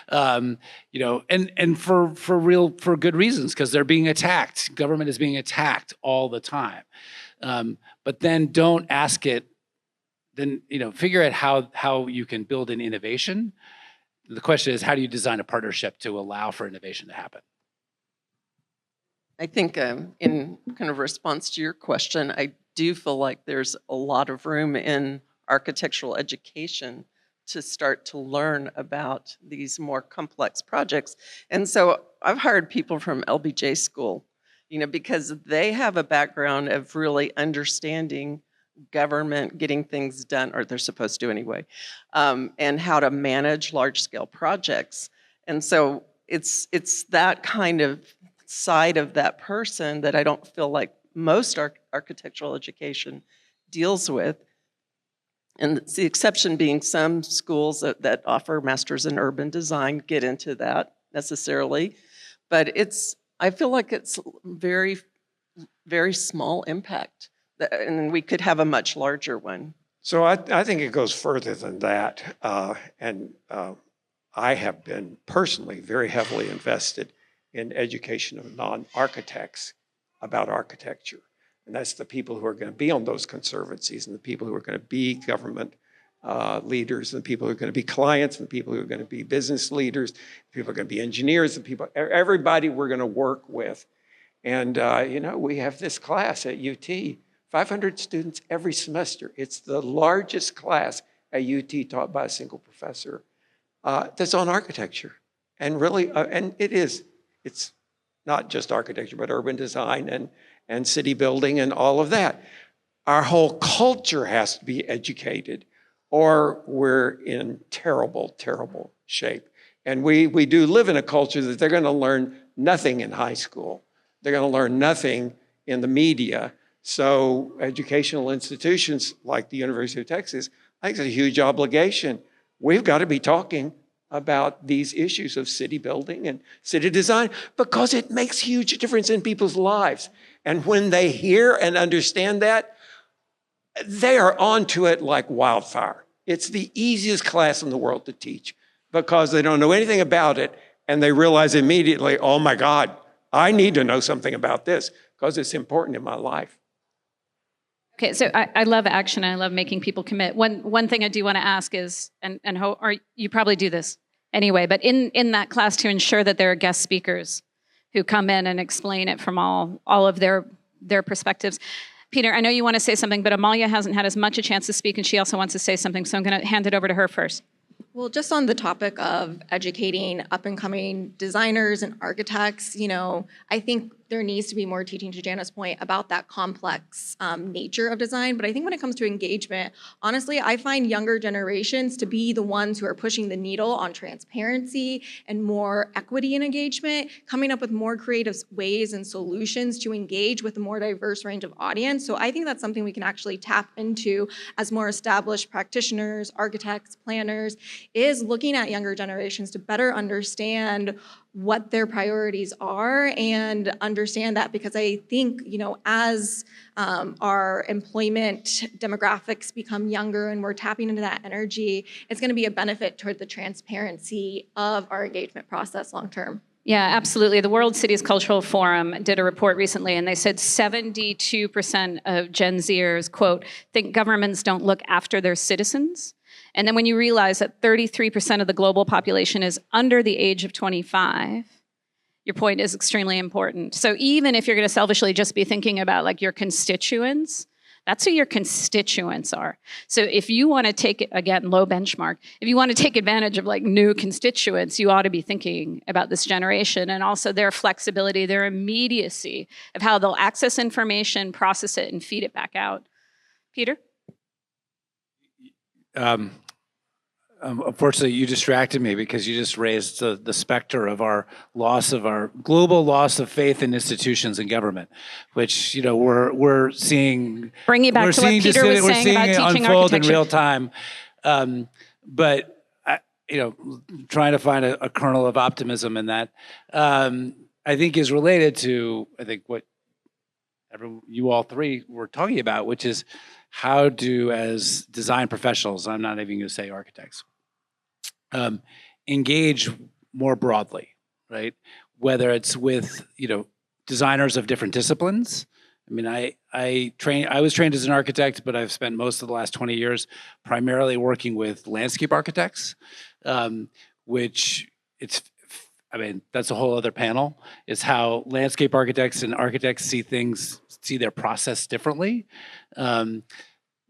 and for good reasons, because they're being attacked. Government is being attacked all the time, but then don't ask it. Then figure out how you can build an innovation. The question is, how do you design a partnership to allow for innovation to happen? I think in kind of response to your question, I do feel like there's a lot of room in architectural education to start to learn about these more complex projects. And so I've hired people from LBJ school, because they have a background of really understanding government getting things done, or they're supposed to anyway, and how to manage large-scale projects. And so it's that kind of side of that person that I don't feel like most architectural education deals with. And the exception being some schools that offer masters in urban design get into that necessarily. But I feel like it's very, very small impact. And we could have a much larger one. So I think it goes further than that. I have been personally very heavily invested in education of non-architects about architecture. And that's the people who are going to be on those conservancies and the people who are going to be government leaders and the people who are going to be clients and the people who are going to be business leaders, people who are going to be engineers, everybody we're going to work with. And, we have this class at UT, 500 students every semester. It's the largest class at UT taught by a single professor that's on architecture. And really, and it's not just architecture, but urban design and city building and all of that. Our whole culture has to be educated or we're in terrible, terrible shape. And we do live in a culture that they're going to learn nothing in high school. They're going to learn nothing in the media. So educational institutions like the University of Texas, I think it's a huge obligation. We've got to be talking about these issues of city building and city design because it makes huge difference in people's lives. And when they hear and understand that, they are onto it like wildfire. It's the easiest class in the world to teach because they don't know anything about it and they realize immediately, oh my God, I need to know something about this because it's important in my life. Okay, so I love action. I love making people commit. One thing I do want to ask is, or you probably do this anyway, but in that class to ensure that there are guest speakers who come in and explain it from all of their perspectives. Peter, I know you want to say something, but Amalia hasn't had as much a chance to speak, and she also wants to say something, so I'm going to hand it over to her first. Well, just on the topic of educating up-and-coming designers and architects, I think there needs to be more teaching, to Jana's point, about that complex nature of design. But I think when it comes to engagement, honestly, I find younger generations to be the ones who are pushing the needle on transparency and more equity in engagement, coming up with more creative ways and solutions to engage with a more diverse range of audience. So I think that's something we can actually tap into as more established practitioners, architects, planners, is looking at younger generations to better understand what their priorities are and understand that, because I think, as our employment demographics become younger and we're tapping into that energy, it's going to be a benefit toward the transparency of our engagement process long term. Yeah, absolutely. The World Cities Cultural Forum did a report recently, and they said 72% of Gen Zers, quote, think governments don't look after their citizens. And then when you realize that 33% of the global population is under the age of 25, your point is extremely important. So even if you're going to selfishly just be thinking about like your constituents, that's who your constituents are. So if you want to take, again, low benchmark, if you want to take advantage of like new constituents, you ought to be thinking about this generation and also their flexibility, their immediacy of how they'll access information, process it, and feed it back out. Peter? Unfortunately, you distracted me because you just raised the specter of our global loss of faith in institutions and government, which we're seeing. Bring you back to what Peter was saying about teaching unfold architecture in real time, but trying to find a kernel of optimism in that, I think is related to what you all three were talking about, which is how do, as design professionals, I'm not even going to say architects, engage more broadly, right? Whether it's with designers of different disciplines. I mean, I was trained as an architect, but I've spent most of the last 20 years primarily working with landscape architects, which I mean, that's a whole other panel, is how landscape architects and architects see their process differently.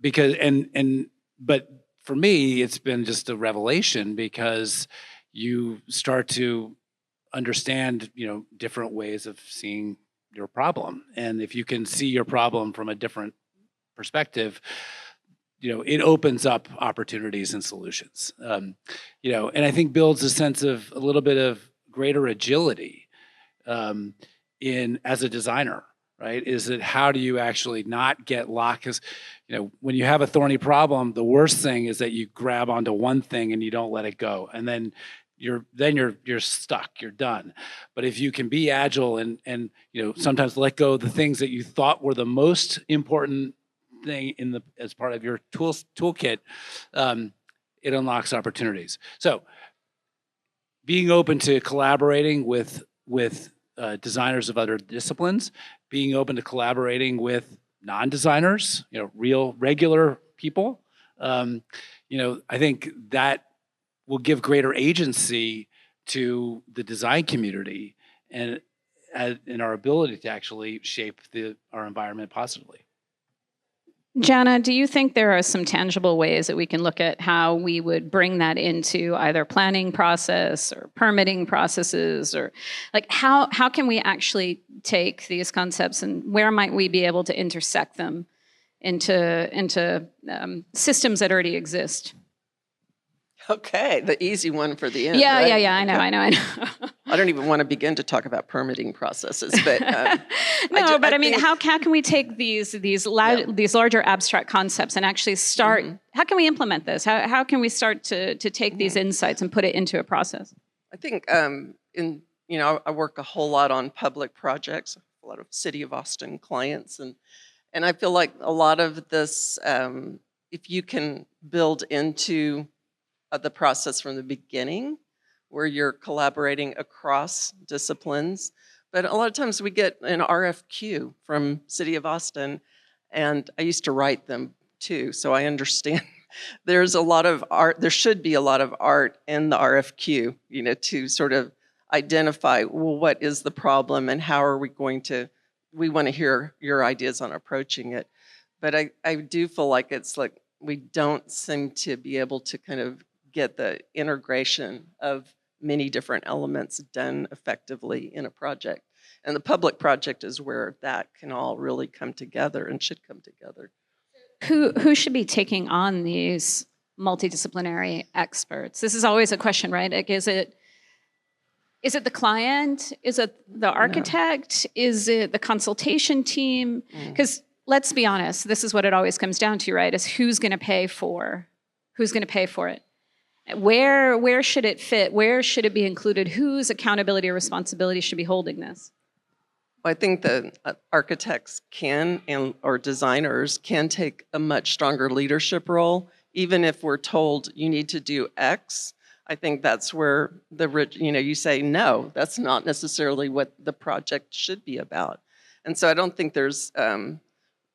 Because, but for me, it's been just a revelation because you start to understand, different ways of seeing your problem. And if you can see your problem from a different perspective, it opens up opportunities and solutions. And I think builds a sense of a little bit of greater agility as a designer, right? Is that how do you actually not get locked? Because when you have a thorny problem, the worst thing is that you grab onto one thing and you don't let it go, and then you're stuck. You're done. But if you can be agile and sometimes let go of the things that you thought were the most important thing as part of your toolkit, it unlocks opportunities. So being open to collaborating with designers of other disciplines, being open to collaborating with non-designers, regular people, I think that will give greater agency to the design community and in our ability to actually shape our environment positively. Jana, do you think there are some tangible ways that we can look at how we would bring that into either planning process or permitting processes, or like how can we actually take these concepts and where might we be able to intersect them into systems that already exist? Okay, the easy one for the end. Yeah, right? yeah, I know. I don't even want to begin to talk about permitting processes, but I mean, how can we take these larger abstract concepts and actually start? Mm-hmm. How can we implement this? How can we start to take these insights and put it into a process? I think I work a whole lot on public projects, a lot of City of Austin clients, and I feel like a lot of this, if you can build into the process from the beginning, where you're collaborating across disciplines. But a lot of times we get an RFQ from City of Austin, and I used to write them too, so I understand there's a lot of art, there should be a lot of art in the RFQ, to sort of identify, well, what is the problem and how are we we want to hear your ideas on approaching it. But I do feel like it's like we don't seem to be able to kind of get the integration of many different elements done effectively in a project. And the public project is where that can all really come together and should come together. Who should be taking on these multidisciplinary experts? This is always a question, right? Like, is it the client? Is it the architect? No. Is it the consultation team? Because let's be honest, this is what it always comes down to, right? Is who's going to pay for it? Where should it fit? Where should it be included? Whose accountability or responsibility should be holding this? I think that architects or designers can take a much stronger leadership role, even if we're told you need to do X. I think that's where you say, no, that's not necessarily what the project should be about. And so I don't think there's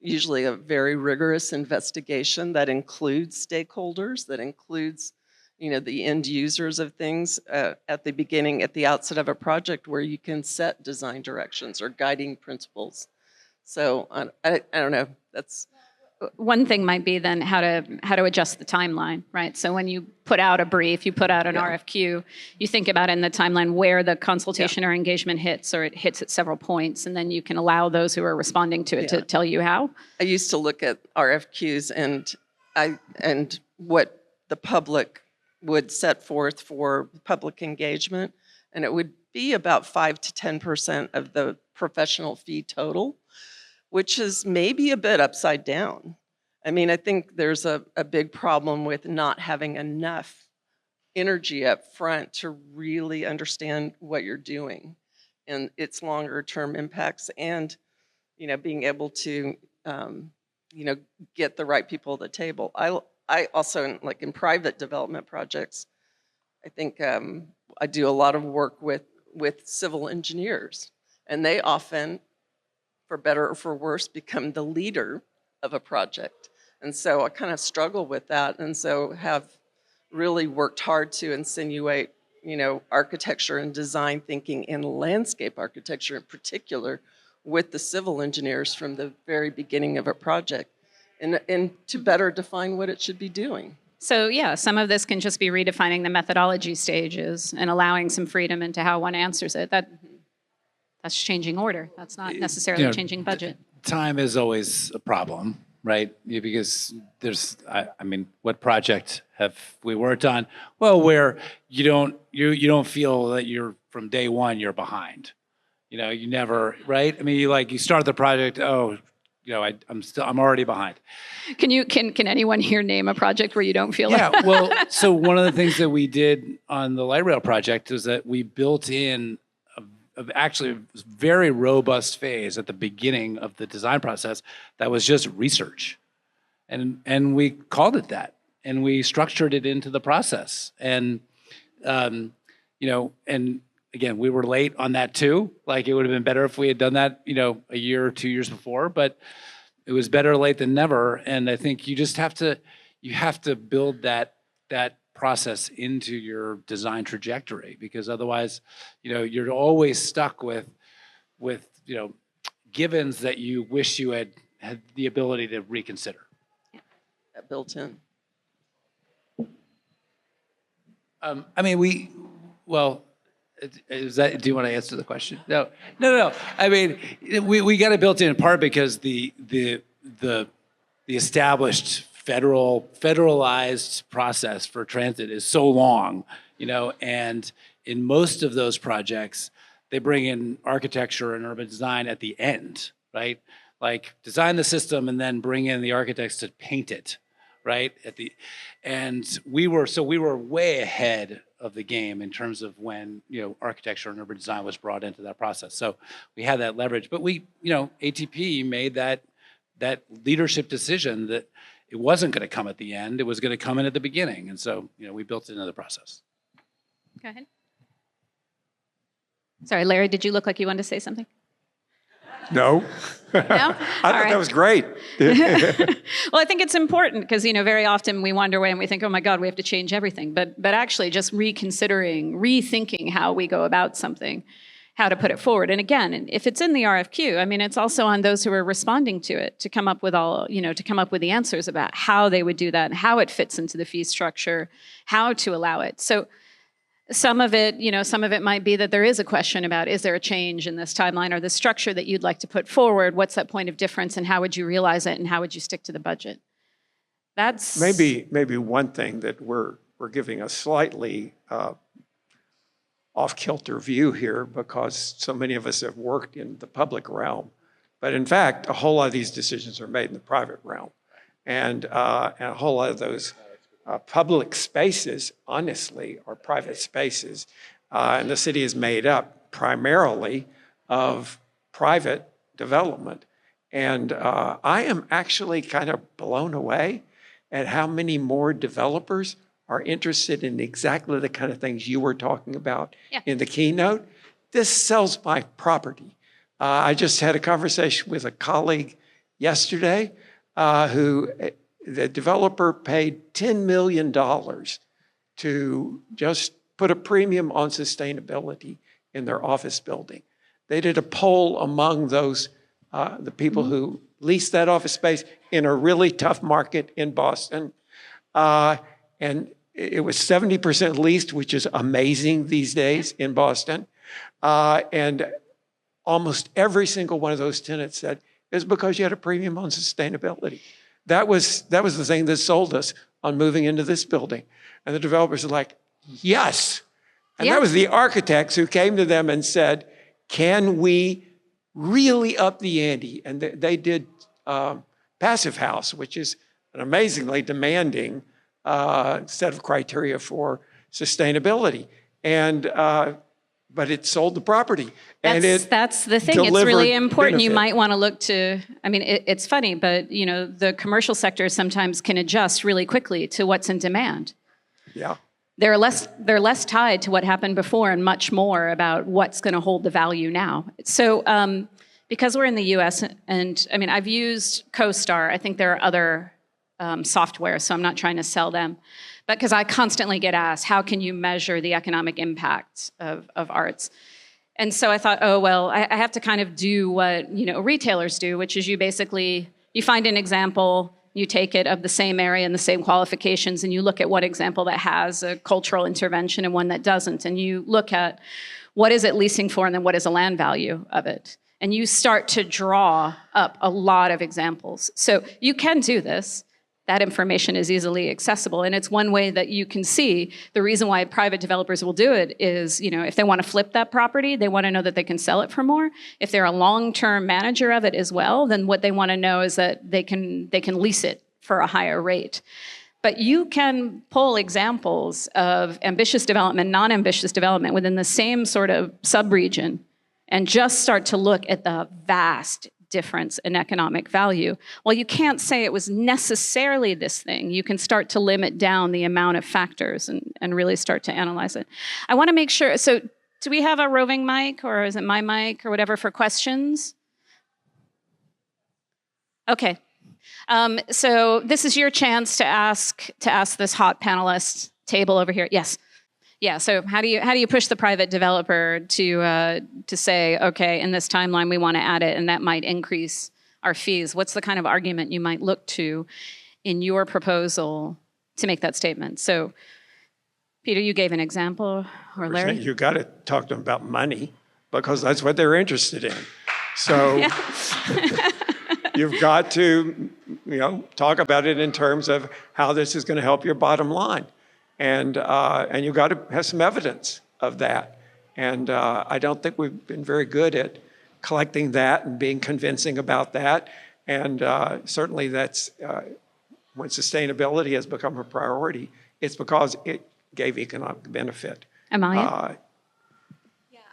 usually a very rigorous investigation that includes stakeholders, that includes the end users of things at the beginning, at the outset of a project, where you can set design directions or guiding principles. So I don't know. That's one thing. Might be then how to adjust the timeline, right? So when you put out a brief, you put out an RFQ, you think about in the timeline where the consultation or engagement hits, or it hits at several points, and then you can allow those who are responding to it to tell you how. I used to look at RFQs and what the public would set forth for public engagement, and it would be about 5 to 10% of the professional fee total, which is maybe a bit upside down. I mean, I think there's a big problem with not having enough energy up front to really understand what you're doing and its longer term impacts, and being able to get the right people at the table. I also, like in private development projects, I think I do a lot of work with civil engineers, and they often, for better or for worse, become the leader of a project. And so I kind of struggle with that, and so have really worked hard to insinuate architecture and design thinking and landscape architecture in particular with the civil engineers from the very beginning of a project and to better define what it should be doing. So yeah, some of this can just be redefining the methodology stages and allowing some freedom into how one answers it. That's changing order. That's not necessarily changing budget. Time is always a problem, right? Because what project have we worked on? Well, where you don't feel that you're from day one you're behind. You never, right? I mean, you start the project. Oh, I'm already behind. Can anyone here name a project where you don't feel like Yeah, well, so one of the things that we did on the light rail project is that we built in actually a very robust phase at the beginning of the design process that was just research. And we called it that. And we structured it into the process. And, and again, we were late on that too. It would have been better if we had done that, a year or 2 years before, but it was better late than never. And I think you just have to build that process into your design trajectory, because otherwise, you're always stuck with givens that you wish you had the ability to reconsider. That built in. Do you want to answer the question? No. I mean, we got it built in part because the established federalized process for transit is so long, and in most of those projects, they bring in architecture and urban design at the end, right? Design the system and then bring in the architects to paint it, right? We were way ahead of the game in terms of when architecture and urban design was brought into that process. So we had that leverage, but ATP made that leadership decision that it wasn't going to come at the end; it was going to come in at the beginning, and so we built it into the process. Go ahead. Sorry, Larry, did you look like you wanted to say something? No. No? I thought that was great. Well, I think it's important because, very often we wander away and we think, oh my God, we have to change everything. But actually just rethinking how we go about something, how to put it forward. And again, if it's in the RFQ, it's also on those who are responding to it to come up with the answers about how they would do that and how it fits into the fee structure, how to allow it. So some of it might be that there is a question about, is there a change in this timeline or the structure that you'd like to put forward? What's that point of difference and how would you realize it and how would you stick to the budget? That's maybe one thing that we're giving a slightly off-kilter view here because so many of us have worked in the public realm. But in fact, a whole lot of these decisions are made in the private realm. And a whole lot of those public spaces, honestly, are private spaces. And the city is made up primarily of private development. And I am actually kind of blown away at how many more developers are interested in exactly the kind of things you were talking about in the keynote. This sells my property. I just had a conversation with a colleague yesterday who the developer paid $10 million to just put a premium on sustainability in their office building. They did a poll among those, the people who leased that office space in a really tough market in Boston. And it was 70% leased, which is amazing these days in Boston. And almost every single one of those tenants said, it's because you had a premium on sustainability. That was the thing that sold us on moving into this building. And the developers are like, yes. And that was the architects who came to them and said, can we really up the ante? And they did Passive House, which is an amazingly demanding set of criteria for sustainability. And but it sold the property. That's the thing. It's really important. Benefit. You might want to look to, it's funny, but the commercial sector sometimes can adjust really quickly to what's in demand. Yeah. They're less tied to what happened before and much more about what's going to hold the value now. So because we're in the US, and I've used CoStar, I think there are other software, so I'm not trying to sell them. But because I constantly get asked, how can you measure the economic impact of arts? And so I thought, oh, well, I have to kind of do what, retailers do, which is you find an example, you take it of the same area and the same qualifications, and you look at one example that has a cultural intervention and one that doesn't. And you look at what is it leasing for and then what is the land value of it. And you start to draw up a lot of examples. So you can do this. That information is easily accessible. And it's one way that you can see the reason why private developers will do it is, if they want to flip that property, they want to know that they can sell it for more. If they're a long-term manager of it as well, then what they want to know is that they can lease it for a higher rate. But you can pull examples of ambitious development, non-ambitious development within the same sort of sub-region and just start to look at the vast difference in economic value. Well, you can't say it was necessarily this thing. You can start to limit down the amount of factors and really start to analyze it. I want to make sure, so do we have a roving mic or is it my mic or whatever for questions? Okay. So this is your chance to ask this hot panelist table over here. Yes. Yeah, so how do you push the private developer to say, okay, in this timeline we want to add it, and that might increase our fees? What's the kind of argument you might look to in your proposal to make that statement? So, Peter, you gave an example, or Larry? You got to talk to them about money because that's what they're interested in. So you've got to, talk about it in terms of how this is going to help your bottom line. And you've got to have some evidence of that. And I don't think we've been very good at collecting that and being convincing about that. And certainly that's when sustainability has become a priority, it's because it gave economic benefit. Amalia?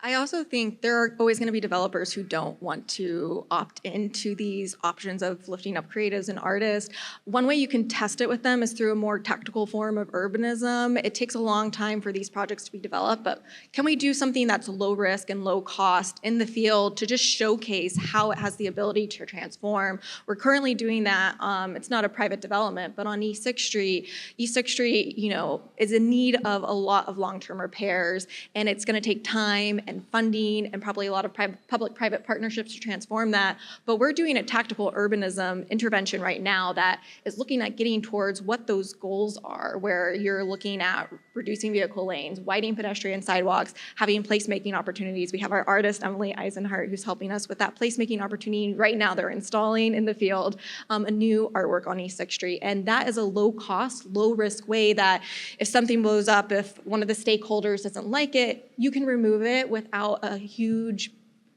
I also think there are always going to be developers who don't want to opt into these options of lifting up creatives and artists. One way you can test it with them is through a more tactical form of urbanism. It takes a long time for these projects to be developed, but can we do something that's low risk and low cost in the field to just showcase how it has the ability to transform? We're currently doing that. It's not a private development, but on East 6th Street, is in need of a lot of long-term repairs, and it's going to take time and funding and probably a lot of public-private partnerships to transform that. But we're doing a tactical urbanism intervention right now that is looking at getting towards what those goals are, where you're looking at reducing vehicle lanes, widening pedestrian sidewalks, having placemaking opportunities. We have our artist, Emily Eisenhart, who's helping us with that placemaking opportunity. Right now, they're installing in the field a new artwork on East 6th Street. And that is a low-cost, low-risk way that if something blows up, if one of the stakeholders doesn't like it, you can remove it without a huge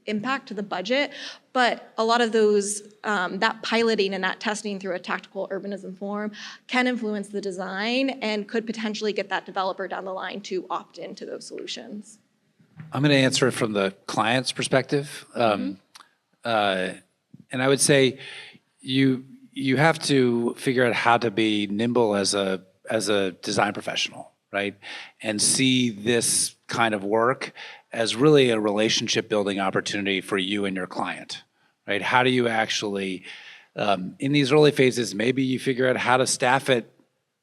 impact to the budget. But a lot of those, that piloting and that testing through a tactical urbanism form can influence the design and could potentially get that developer down the line to opt into those solutions. I'm going to answer it from the client's perspective. And I would say you have to figure out how to be nimble as a design professional, right? And see this kind of work as really a relationship building opportunity for you and your client, right? How do you actually, in these early phases, maybe you figure out how to staff it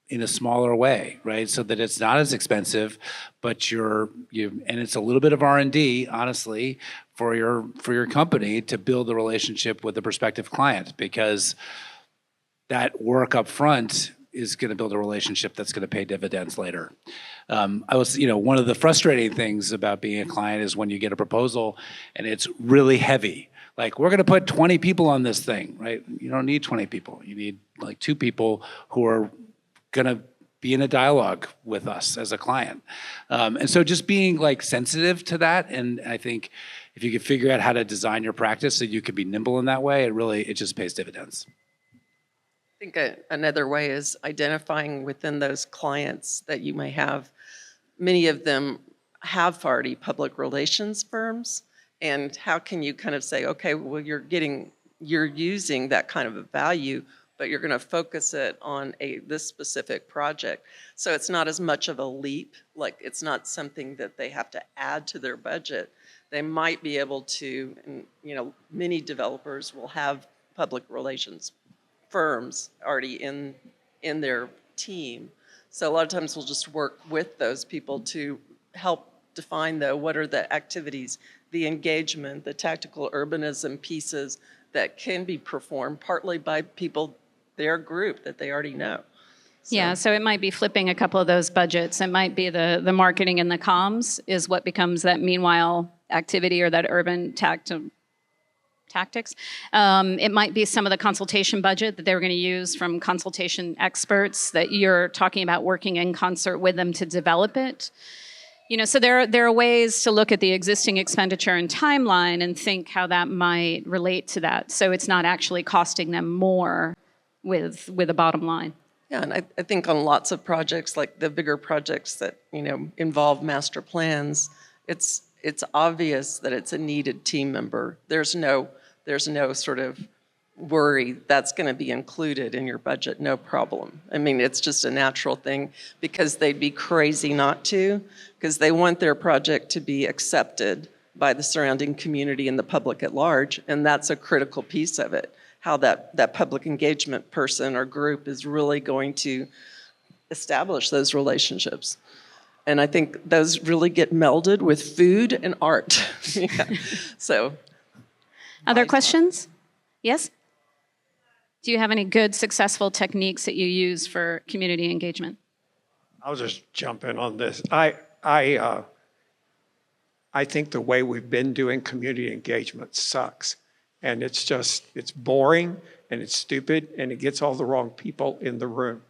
in a smaller way, right? So that it's not as expensive, but and it's a little bit of R&D, honestly, for your company to build the relationship with the prospective client, because that work up front is going to build a relationship that's going to pay dividends later. One of the frustrating things about being a client is when you get a proposal and it's really heavy. Like, we're going to put 20 people on this thing, right? You don't need 20 people. You need like 2 people who are going to be in a dialogue with us as a client. And so just being like sensitive to that. And I think if you can figure out how to design your practice so you can be nimble in that way, it just pays dividends. I think another way is identifying within those clients that you may have. Many of them have already public relations firms, and how can you kind of say, okay, well, you're using that kind of a value, but you're going to focus it on this specific project. So it's not as much of a leap, like it's not something that they have to add to their budget. They might be able to, and many developers will have public relations firms already in their team. So a lot of times we'll just work with those people to help define what are the activities, the engagement, the tactical urbanism pieces that can be performed partly by people, their group that they already know. Yeah, so it might be flipping a couple of those budgets. It might be the marketing and the comms is what becomes that meanwhile activity or that urban tactics. It might be some of the consultation budget that they were going to use from consultation experts that you're talking about working in concert with them to develop it. So there are ways to look at the existing expenditure and timeline and think how that might relate to that. So it's not actually costing them more with a bottom line. Yeah, and I think on lots of projects, like the bigger projects that involve master plans, it's obvious that it's a needed team member. There's no sort of worry that's going to be included in your budget, no problem. I mean, it's just a natural thing because they'd be crazy not to, because they want their project to be accepted by the surrounding community and the public at large, and that's a critical piece of it, how that public engagement person or group is really going to establish those relationships. And I think those really get melded with food and art. Yeah. So, other questions? Yes? Do you have any good, successful techniques that you use for community engagement? I'll just jump in on this. I think the way we've been doing community engagement sucks. And it's boring and it's stupid and it gets all the wrong people in the room.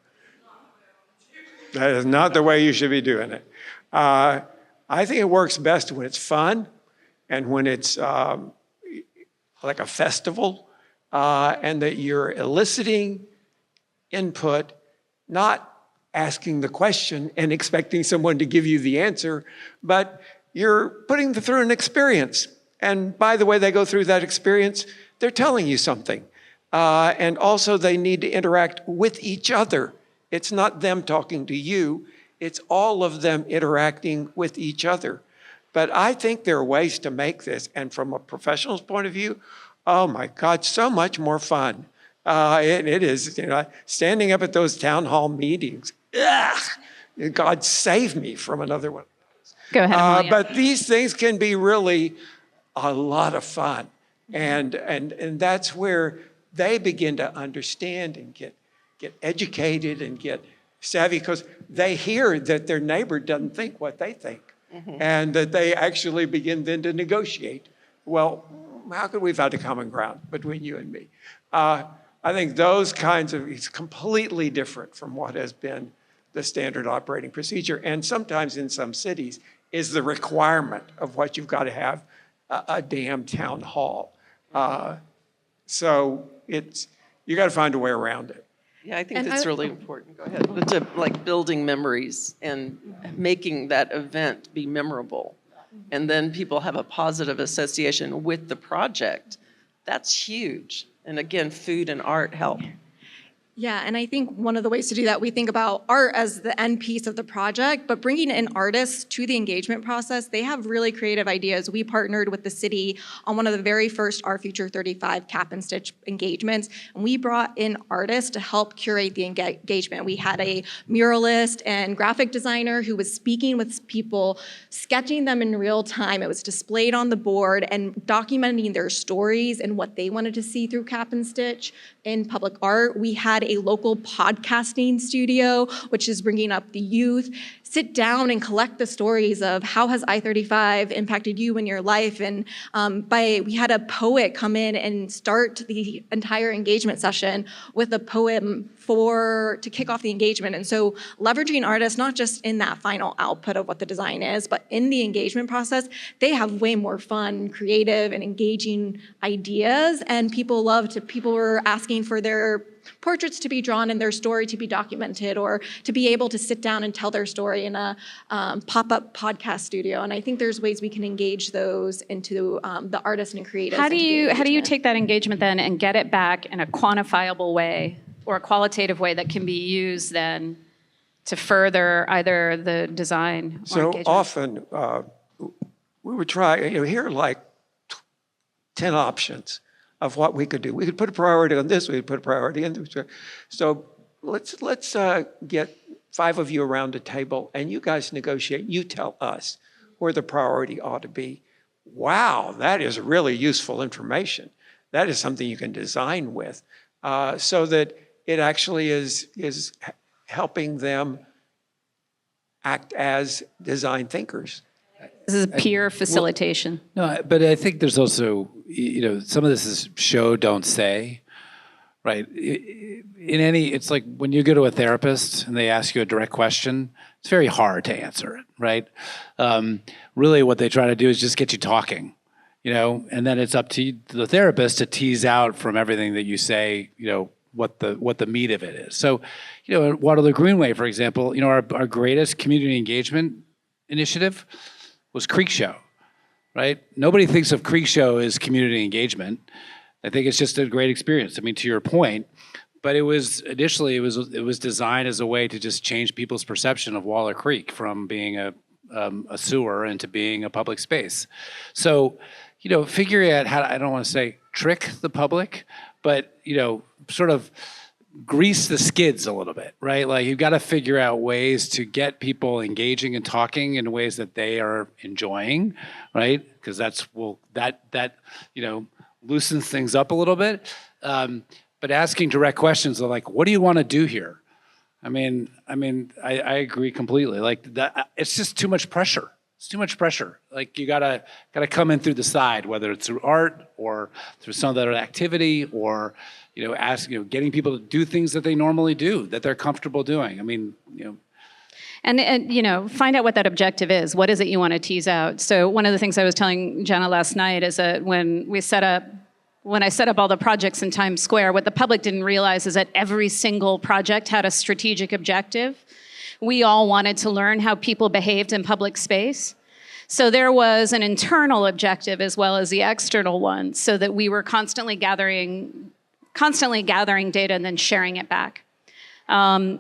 That is not the way you should be doing it. I think it works best when it's fun and when it's like a festival and that you're eliciting input, not asking the question and expecting someone to give you the answer, but you're putting them through an experience. And by the way they go through that experience, they're telling you something. And also they need to interact with each other. It's not them talking to you, it's all of them interacting with each other. But I think there are ways to make this, and from a professional's point of view, oh my God, so much more fun. It is, standing up at those town hall meetings. Ugh, God save me from another one. Go ahead, Amalia. But these things can be really a lot of fun. And that's where they begin to understand and get educated and get savvy because they hear that their neighbor doesn't think what they think. Mm-hmm. And that they actually begin then to negotiate. Well, how could we find a common ground between you and me? I think those kinds of, it's completely different from what has been the standard operating procedure. And sometimes in some cities is the requirement of what you've got to have a damn town hall. So you got to find a way around it. Yeah, I think that's really important. Go ahead. To building memories and making that event be memorable. And then people have a positive association with the project. That's huge. And again, food and art help. Yeah, and I think one of the ways to do that, we think about art as the end piece of the project, but bringing in artists to the engagement process, they have really creative ideas. We partnered with the city on one of the very first Our Future 35 cap and stitch engagements, and we brought in artists to help curate the engagement. We had a muralist and graphic designer who was speaking with people, sketching them in real time. It was displayed on the board and documenting their stories and what they wanted to see through cap and stitch in public art. We had a local podcasting studio, which is bringing up the youth, sit down and collect the stories of how has I-35 impacted you in your life. And we had a poet come in and start the entire engagement session with a poem to kick off the engagement. And so leveraging artists, not just in that final output of what the design is, but in the engagement process, they have way more fun, creative, and engaging ideas. And people were asking for their portraits to be drawn and their story to be documented, or to be able to sit down and tell their story in a pop-up podcast studio. And I think there's ways we can engage those into the artists and creatives. How do you take that engagement then and get it back in a quantifiable way or a qualitative way that can be used then to further either the design or so engagement? Often we would try, here are like 10 options of what we could do. We could put a priority on this, we could put a priority on this. So let's get 5 of you around the table and you guys negotiate. You tell us where the priority ought to be. Wow, that is really useful information. That is something you can design with so that it actually is helping them act as design thinkers. This is peer facilitation. No, but I think there's also, some of this is show, don't say, right? It's like when you go to a therapist and they ask you a direct question, it's very hard to answer it, right? Really what they try to do is just get you talking, and then it's up to the therapist to tease out from everything that you say, what the meat of it is. So, at Waterloo Greenway, for example, our greatest community engagement initiative was Creek Show, right? Nobody thinks of Creek Show as community engagement. I think it's just a great experience. I mean, to your point, but it was initially it was designed as a way to just change people's perception of Waller Creek from being a sewer into being a public space. So, figuring out how to, I don't want to say trick the public, but sort of grease the skids a little bit, right? Like you've got to figure out ways to get people engaging and talking in ways that they are enjoying, right? Because that loosens things up a little bit. But asking direct questions of like, what do you want to do here? I agree completely. Like that, it's just too much pressure. It's too much pressure. Like you gotta come in through the side, whether it's through art or through some other activity, or getting people to do things that they normally do, that they're comfortable doing. And find out what that objective is. What is it you want to tease out? So one of the things I was telling Jana last night is that when I set up all the projects in Times Square, what the public didn't realize is that every single project had a strategic objective. We all wanted to learn how people behaved in public space. So there was an internal objective as well as the external one, so that we were constantly gathering data and then sharing it back. All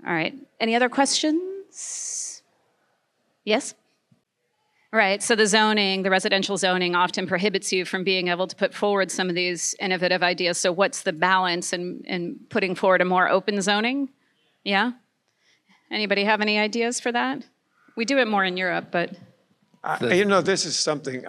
right, any other questions? Yes? Right, so the residential zoning often prohibits you from being able to put forward some of these innovative ideas. So what's the balance in putting forward a more open zoning? Yeah? Anybody have any ideas for that? We do it more in Europe, but... this is something,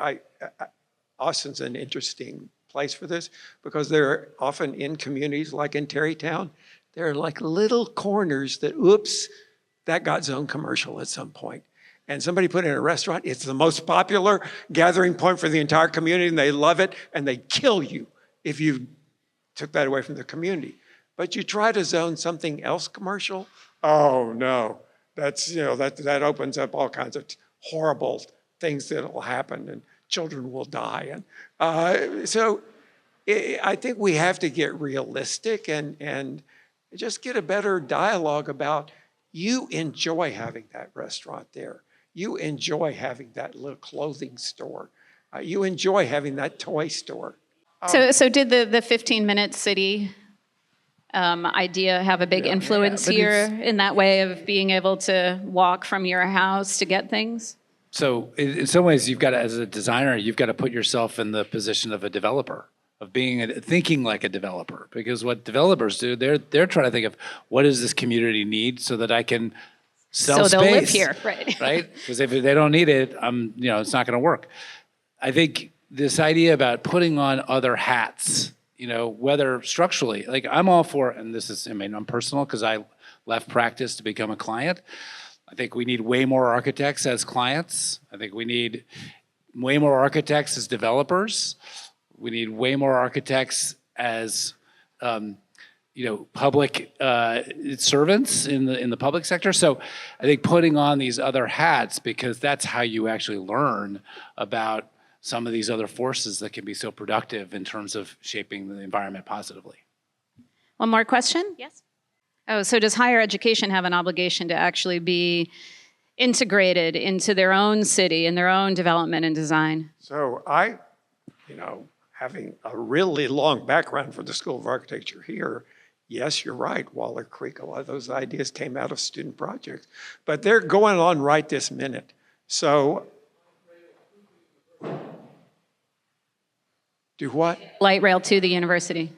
Austin's an interesting place for this because they're often in communities like in Terrytown. There are like little corners that got zoned commercial at some point. And somebody put in a restaurant, it's the most popular gathering point for the entire community and they love it and they kill you if you took that away from the community. But you try to zone something else commercial, oh no, that opens up all kinds of horrible things that will happen and children will die. And so I think we have to get realistic and just get a better dialogue about you enjoy having that restaurant there. You enjoy having that little clothing store. You enjoy having that toy store. So did the 15-minute city idea have a big influence here in that way of being able to walk from your house to get things? So in some ways, as a designer, you've got to put yourself in the position of a developer, of thinking like a developer. Because what developers do, they're trying to think of what does this community need so that I can sell space. So they'll live here, right? Right? Because if they don't need it, it's not going to work. I think this idea about putting on other hats, whether structurally, like I'm all for, and this is, I'm personal because I left practice to become a client. I think we need way more architects as clients. I think we need way more architects as developers. We need way more architects as, public servants in the public sector. So I think putting on these other hats, because that's how you actually learn about some of these other forces that can be so productive in terms of shaping the environment positively. One more question? Yes. Oh, so does higher education have an obligation to actually be integrated into their own city and their own development and design? So having a really long background for the School of Architecture here, yes, you're right, Waller Creek, a lot of those ideas came out of student projects, but they're going on right this minute. So Do what? Light rail to the university.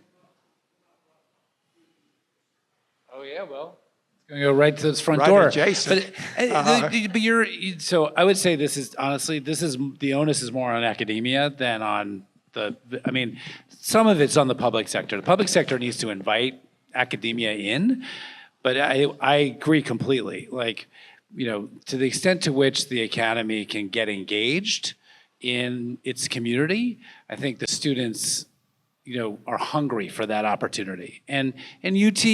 Oh yeah, well, it's going to go right to this front Right door. adjacent. But so I would say this is honestly, the onus is more on academia than on I mean, some of it's on the public sector. The public sector needs to invite academia in, but I agree completely. Like, to the extent to which the academy can get engaged in its community, I think the students, are hungry for that opportunity. And UT,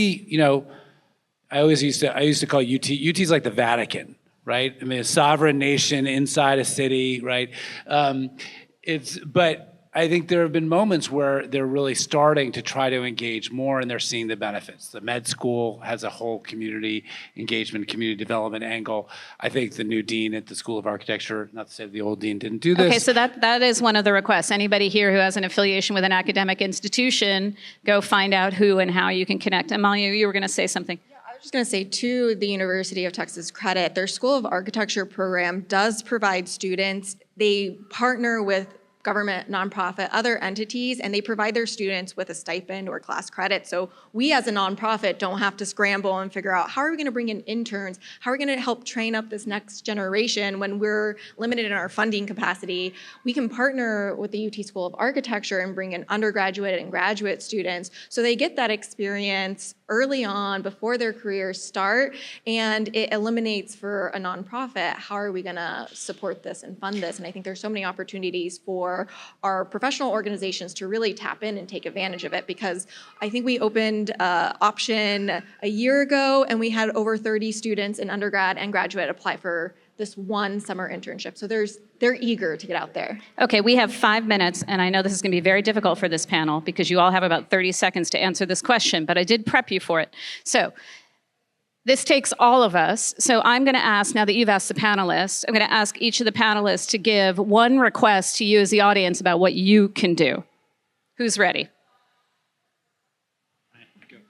I used to call UT's like the Vatican, right? I mean, a sovereign nation inside a city, right? But I think there have been moments where they're really starting to try to engage more, and they're seeing the benefits. The med school has a whole community engagement, community development angle. I think the new dean at the School of Architecture, not to say the old dean didn't do this. Okay, so that is one of the requests. Anybody here who has an affiliation with an academic institution, go find out who and how you can connect. Amalia, you were going to say something. I was just going to say, to the University of Texas credit, their School of Architecture program does provide students. They partner with government, nonprofit, other entities, and they provide their students with a stipend or class credit. So we as a nonprofit don't have to scramble and figure out, how are we going to bring in interns? How are we going to help train up this next generation when we're limited in our funding capacity? We can partner with the UT School of Architecture and bring in undergraduate and graduate students so they get that experience early on before their careers start, and it eliminates for a nonprofit, how are we going to support this and fund this? And I think there's so many opportunities for our professional organizations to really tap in and take advantage of it, because I think we opened option a year ago and we had over 30 students in undergrad and graduate apply for this one summer internship. So they're eager to get out there. Okay, we have 5 minutes, and I know this is going to be very difficult for this panel because you all have about 30 seconds to answer this question, but I did prep you for it. So this takes all of us. So I'm going to ask, now that you've asked the panelists, I'm going to ask each of the panelists to give one request to you as the audience about what you can do. Who's ready?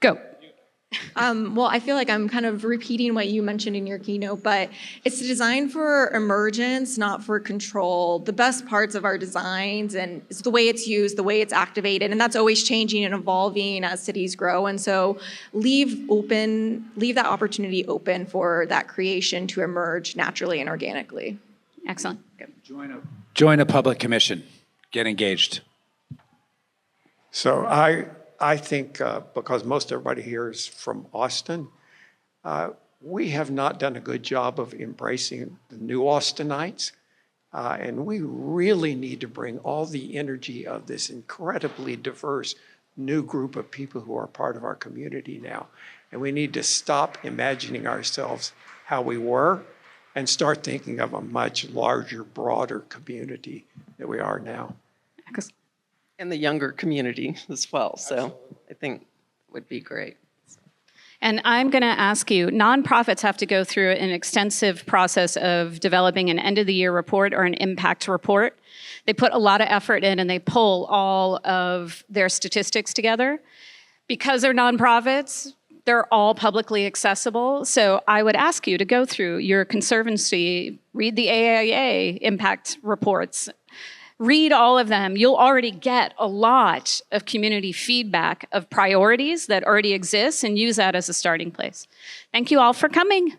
Go. Well, I feel like I'm kind of repeating what you mentioned in your keynote, but it's designed for emergence, not for control. The best parts of our designs and it's the way it's used, the way it's activated, and that's always changing and evolving as cities grow. And so leave that opportunity open for that creation to emerge naturally and organically. Excellent. Good. Join a public commission. Get engaged. So I think because most everybody here is from Austin, we have not done a good job of embracing the new Austinites. And we really need to bring all the energy of this incredibly diverse new group of people who are part of our community now. And we need to stop imagining ourselves how we were and start thinking of a much larger, broader community that we are now. And the younger community as well. So I think it would be great. And I'm going to ask you, nonprofits have to go through an extensive process of developing an end-of-the-year report or an impact report. They put a lot of effort in and they pull all of their statistics together. Because they're nonprofits, they're all publicly accessible. So I would ask you to go through your conservancy, read the AIA impact reports, read all of them. You'll already get a lot of community feedback of priorities that already exist and use that as a starting place. Thank you all for coming.